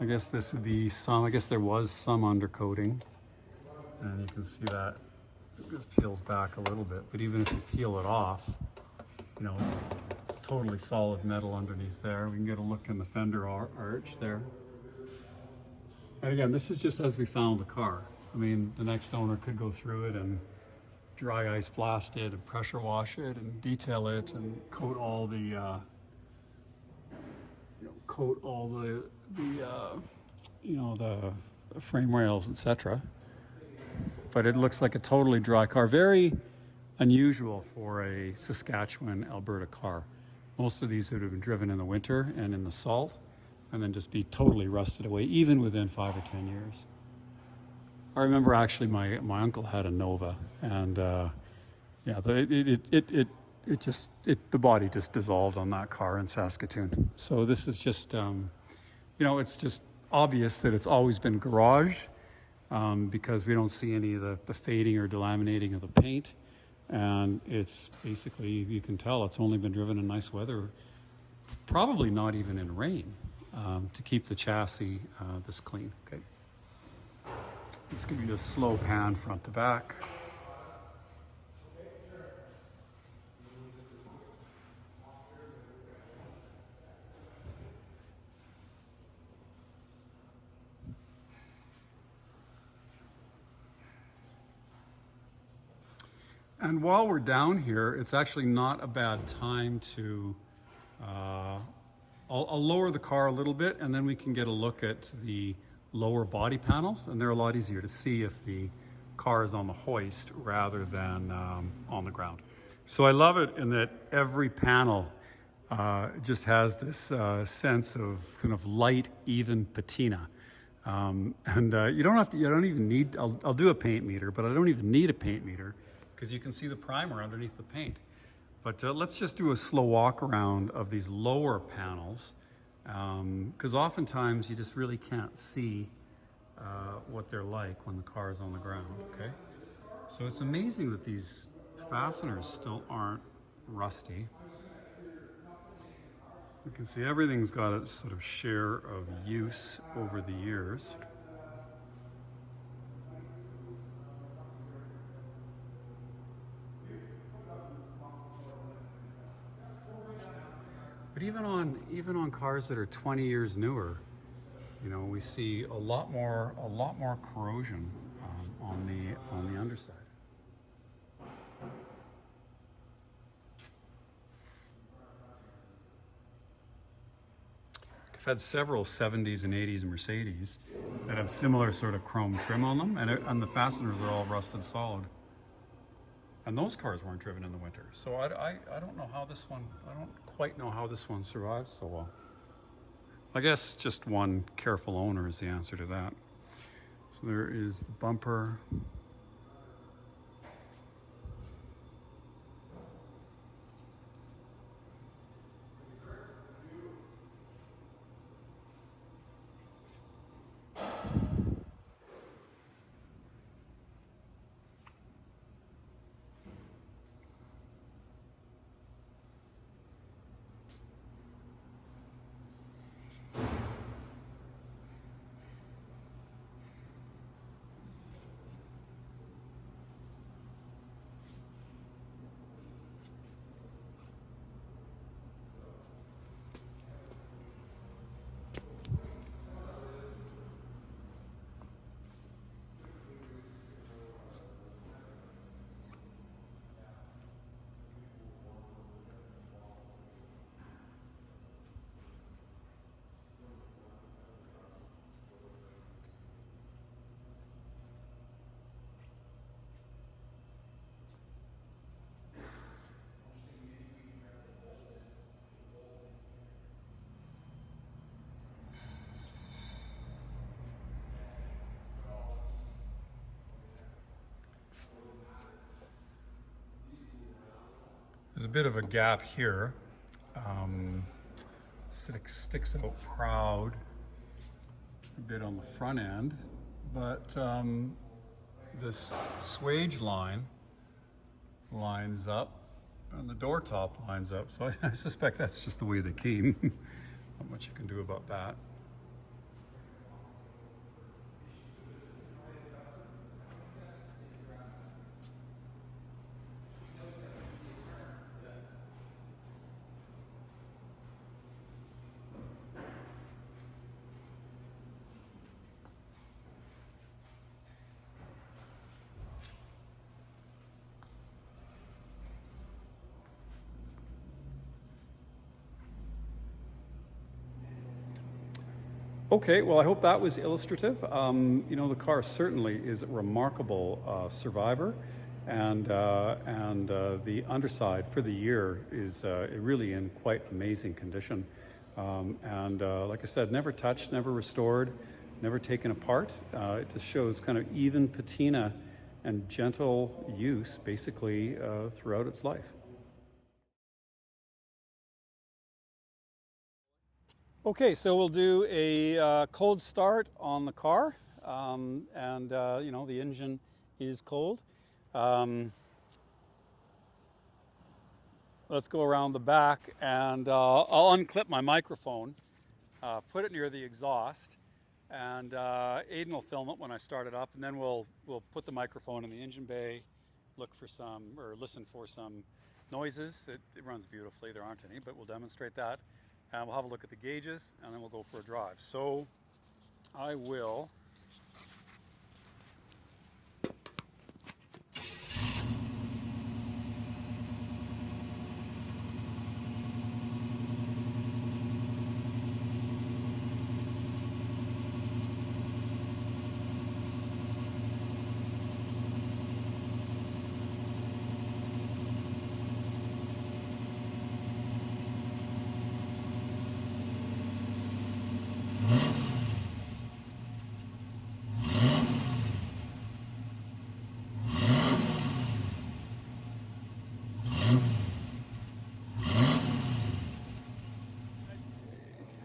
I guess this would be some, I guess there was some undercoating, and you can see that it just peels back a little bit, but even if you peel it off, you know, it's totally solid metal underneath there. We can get a look in the fender arch there. And again, this is just as we found the car. I mean, the next owner could go through it and dry ice blast it and pressure wash it and detail it and coat all the, the frame rails, etc. But it looks like a totally dry car. Very unusual for a Saskatchewan, Alberta car. Most of these would have been driven in the winter and in the salt, and then just be totally rusted away, even within 5 or 10 years. I remember actually my uncle had a Nova, and yeah, the body just dissolved on that car in Saskatoon. So this is just, it's just obvious that it's always been garage, because we don't see any of the fading or delaminating of the paint. And it's basically, you can tell it's only been driven in nice weather, probably not even in rain, to keep the chassis this clean. Okay. Let's give you a slow pan front to back. And while we're down here, it's actually not a bad time to, I'll lower the car a little bit, and then we can get a look at the lower body panels, and they're a lot easier to see if the car is on the hoist rather than on the ground. So I love it in that every panel just has this sense of kind of light, even patina. You don't even need, I'll do a paint meter, but I don't even need a paint meter, because you can see the primer underneath the paint. But let's just do a slow walk around of these lower panels, because oftentimes you just really can't see what they're like when the car is on the ground, okay? So it's amazing that these fasteners still aren't rusty. You can see everything's got a sort of share of use over the years. But even on cars that are 20 years newer, we see a lot more corrosion on the underside. I've had several 70s and 80s Mercedes that have similar sort of chrome trim on them, and the fasteners are all rusted solid. And those cars weren't driven in the winter. So I don't know how this one, I don't quite know how this one survives so well. I guess just one careful owner is the answer to that. So there is the bumper. There's a bit of a gap here. Sticks out proud a bit on the front end, but this swage line lines up And the door top lines up, so I suspect that's just the way they came. Not much you can do about that. Okay, well, I hope that was illustrative. You know, the car certainly is a remarkable survivor, and the underside for the year is really in quite amazing condition. Like I said, never touched, never restored, never taken apart. It just shows kind of even patina and gentle use, basically, throughout its life. Okay, so we'll do a cold start on the car, you know, the engine is cold. Let's go around the back, and I'll unclip my microphone, put it near the exhaust, and Aidan will film it when I start it up, and then we'll put the microphone in the engine bay, look for some, or listen for some noises. It runs beautifully, there aren't any, but we'll demonstrate that. And we'll have a look at the gauges, and then we'll go for a drive. So I will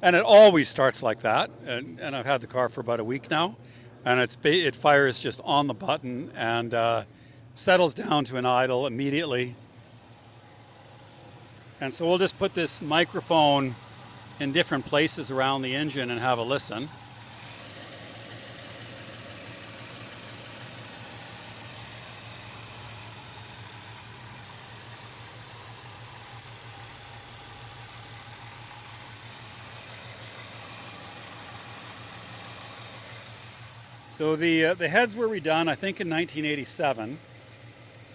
and it always starts like that, and I've had the car for about a week now, and it fires just on the button and settles down to an idle immediately. And so we'll just put this microphone in different places around the engine and have a listen. So the heads were redone, I think, in 1987,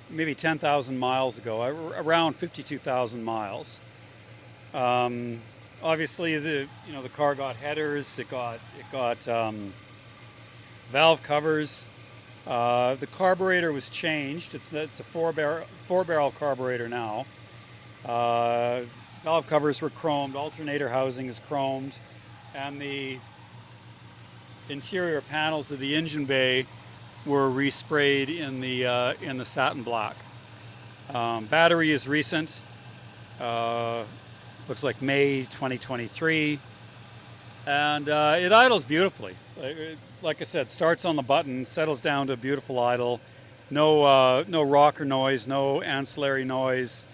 maybe 10,000 miles ago, around 52,000 miles. Obviously, the car got headers, it got valve covers. The carburetor was changed. It's a four-barrel carburetor now. Valve covers were chromed. Alternator housing is chromed, and the interior panels of the engine bay were resprayed in the satin black. Battery is recent. Looks like May 2023, and it idles beautifully. Like I said, starts on the button, settles down to a beautiful idle. No rocker noise, no ancillary noise,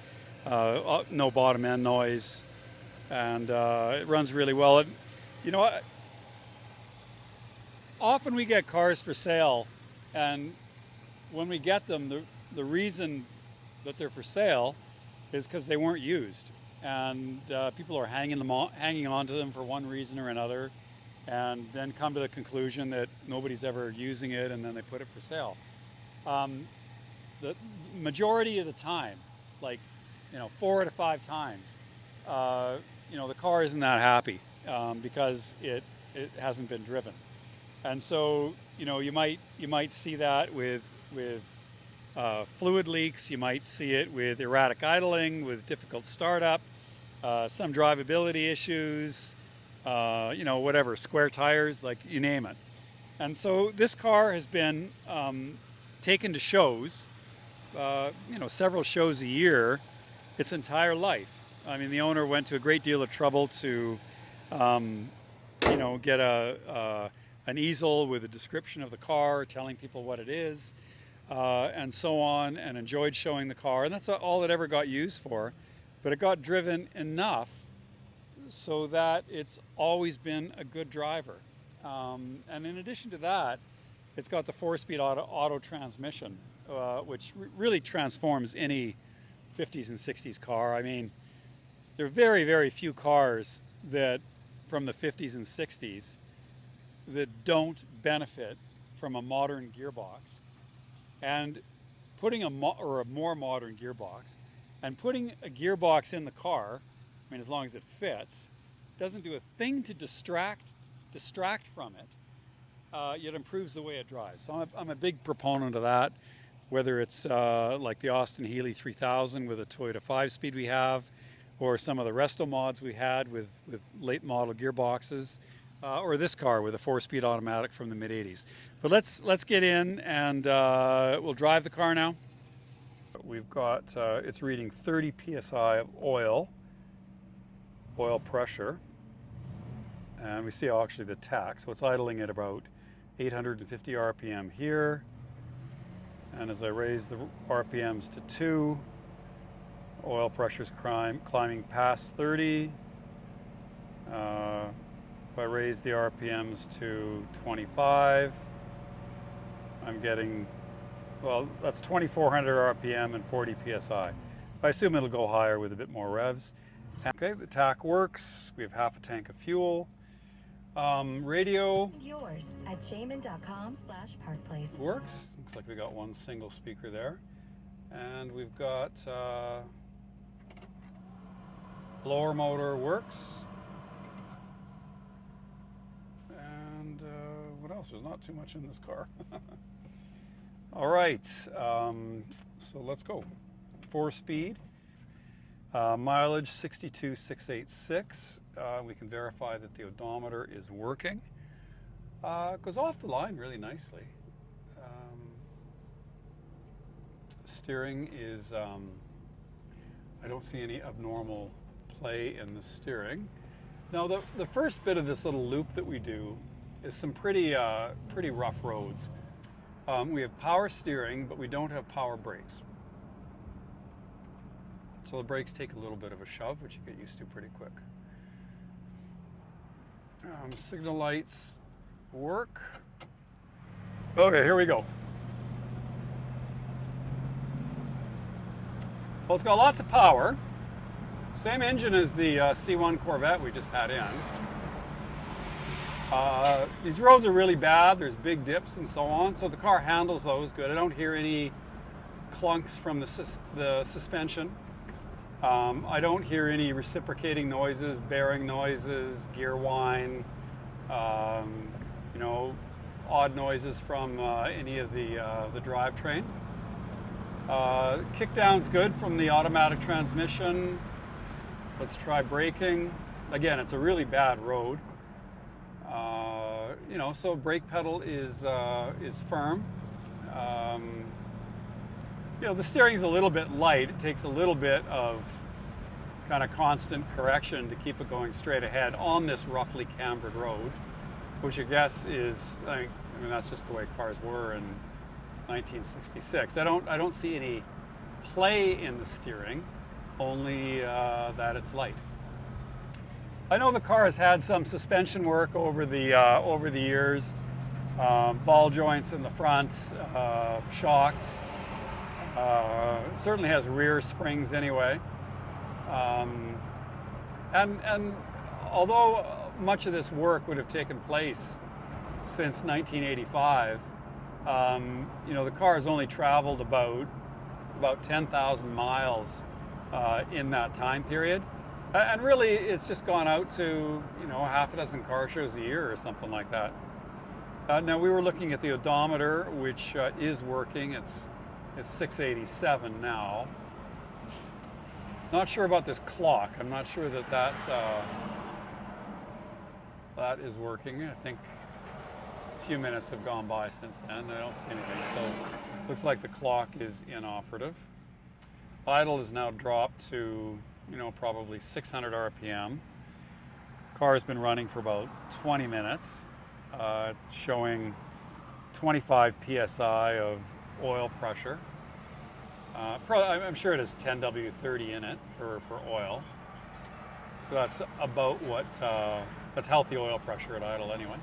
no bottom end noise, and it runs really well. You know, often we get cars for sale, and when we get them, the reason that they're for sale is because they weren't used, and people are hanging on to them for one reason or another, and then come to the conclusion that nobody's ever using it, and then they put it for sale. The majority of the time, like 4 out of 5 times, the car isn't that happy because it hasn't been driven. And so, you might see that with fluid leaks. You might see it with erratic idling, with difficult startup, some drivability issues, whatever, square tires, like you name it. And so this car has been taken to shows, several shows a year, its entire life. I mean, the owner went to a great deal of trouble to, get an easel with a description of the car, telling people what it is. and so on, and enjoyed showing the car. And that's all it ever got used for. But it got driven enough so that it's always been a good driver. And in addition to that, it's got the 4-speed auto transmission, which really transforms any 50s and 60s car. I mean, there are very, very few cars that from the 50s and 60s that don't benefit from a modern gearbox, and putting a more modern gearbox, and putting a gearbox in the car, I mean, as long as it fits, doesn't do a thing to distract from it, yet improves the way it drives. So I'm a big proponent of that, whether it's like the Austin Healey 3000 with a Toyota 5-speed we have, or some of the Resto mods we had with late model gearboxes, or this car with a 4-speed automatic from the mid-80s. But let's get in and we'll drive the car now. We've got, it's reading 30 psi of oil pressure, and we see actually the tach, so it's idling at about 850 RPM here, and as I raise the RPMs to 2, oil pressure's climbing past 30. If I raise the RPMs to 25, I'm getting, well, that's 2,400 RPM and 40 PSI. I assume it'll go higher with a bit more revs. Okay, the tach works. We have half a tank of fuel. Radio yours at shaman.com/parkplace. Works. Looks like we got one single speaker there. And we've got blower motor works. And what else? There's not too much in this car. All right, so let's go. 4-speed. Mileage 62,686. We can verify that the odometer is working. Goes off the line really nicely. Steering is, I don't see any abnormal play in the steering. Now the first bit of this little loop that we do is some pretty rough roads. We have power steering, but we don't have power brakes. So the brakes take a little bit of a shove, which you get used to pretty quick. Signal lights work. Okay, here we go. Well, it's got lots of power. Same engine as the C1 Corvette we just had in. These roads are really bad. There's big dips and so on, so the car handles those good. I don't hear any clunks from the suspension. I don't hear any reciprocating noises, bearing noises, gear whine, you know, odd noises from any of the drivetrain. Kickdown's good from the automatic transmission. Let's try braking. Again, it's a really bad road. You know, so brake pedal is firm. You know, the steering's a little bit light. It takes a little bit of kind of constant correction to keep it going straight ahead on this roughly cambered road, which I guess is, I mean, that's just the way cars were in 1966. I don't see any play in the steering, only that it's light. I know the car has had some suspension work over the years, ball joints in the front, shocks. Certainly has rear springs anyway. And although much of this work would have taken place since 1985, you know, the car has only traveled about 10,000 miles in that time period. And really, it's just gone out to, you know, half a dozen car shows a year or something like that. Now, we were looking at the odometer, which is working. It's 687 now. Not sure about this clock. I'm not sure that is working. I think a few minutes have gone by since then. I don't see anything. So looks like the clock is inoperative. Idle is now dropped to, you know, probably 600 RPM. Car has been running for about 20 minutes. It's showing 25 PSI of oil pressure. I'm sure it has 10W30 in it for oil. So that's about what, that's healthy oil pressure at idle anyway.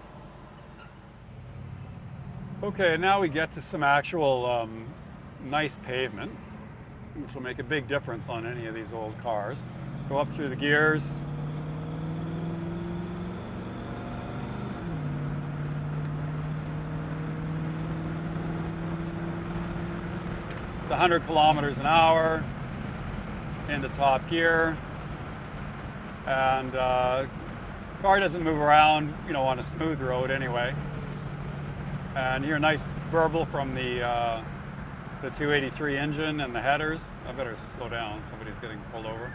Okay, now we get to some actual nice pavement, which will make a big difference on any of these old cars. Go up through the gears. It's 100 kilometers an hour into top gear, and car doesn't move around, you know, on a smooth road anyway. And you hear a nice burble from the 283 engine and the headers. I better slow down, somebody's getting pulled over.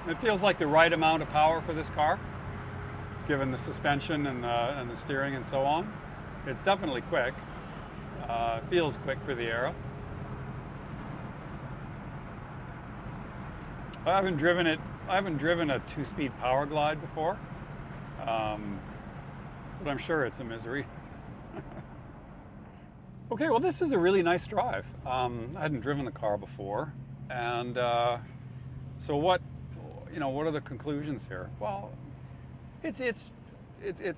It feels like the right amount of power for this car, given the suspension and the steering and so on. It's definitely quick. Feels quick for the era. I haven't driven a 2-speed power glide before, but I'm sure it's a misery. Okay, well, this is a really nice drive. I hadn't driven the car before, and so what are the conclusions here? Well, it's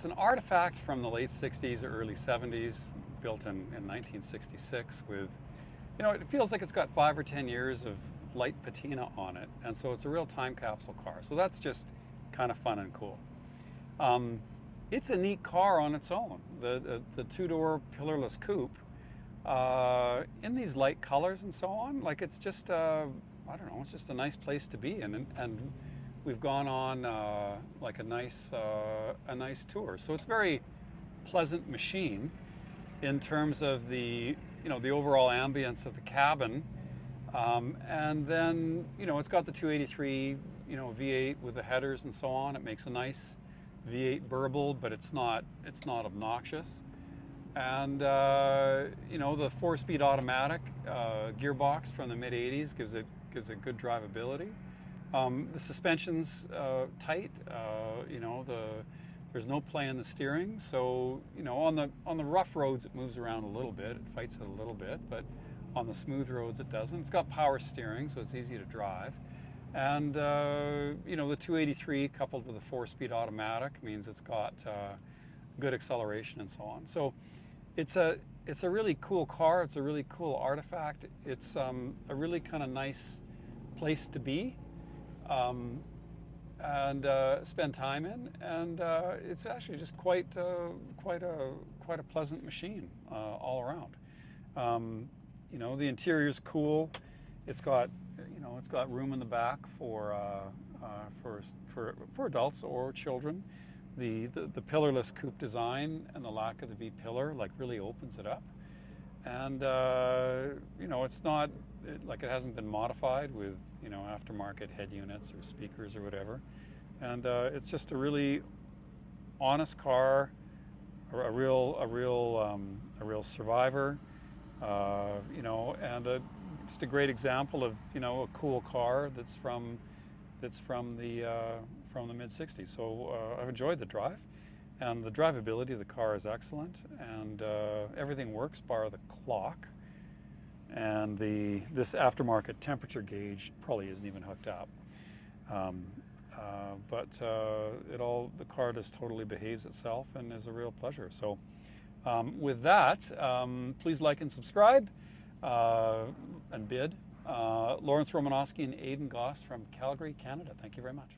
an artifact from the late 60s or early 70s, built in 1966 with, it feels like it's got 5 or 10 years of light patina on it, and so it's a real time capsule car. So that's just kind of fun and cool. It's a neat car on its own. The 2-door pillarless coupe, in these light colors and so on, like it's just I don't know, it's just a nice place to be in, and we've gone on like a nice tour. So it's a very pleasant machine in terms of the the overall ambience of the cabin. And then, it's got the 283, V8 with the headers and so on. It makes a nice V8 burble, but it's not obnoxious. And, the 4-speed automatic gearbox from the mid-80s gives it good drivability. The suspension's tight. There's no play in the steering. So, on the rough roads, it moves around a little bit. It fights it a little bit, but on the smooth roads, it doesn't. It's got power steering, so it's easy to drive. And, the 283 coupled with a 4-speed automatic means it's got good acceleration and so on. So it's a really cool car. It's a really cool artifact. It's a really kind of nice place to be and spend time in. And it's actually just quite a pleasant machine all around. The interior's cool. It's got room in the back for adults or children. The pillarless coupe design and the lack of the V pillar really opens it up. And it's not like it hasn't been modified with aftermarket head units or speakers or whatever. And it's just a really honest car, a real survivor. And just a great example of a cool car that's from the mid-60s. So I've enjoyed the drive, and the drivability of the car is excellent, and everything works bar the clock. And this aftermarket temperature gauge probably isn't even hooked up, but the car just totally behaves itself and is a real pleasure. So. With that, please like and subscribe and bid. Lawrence Romanosky and Aidan Goss from Calgary, Canada. Thank you very much.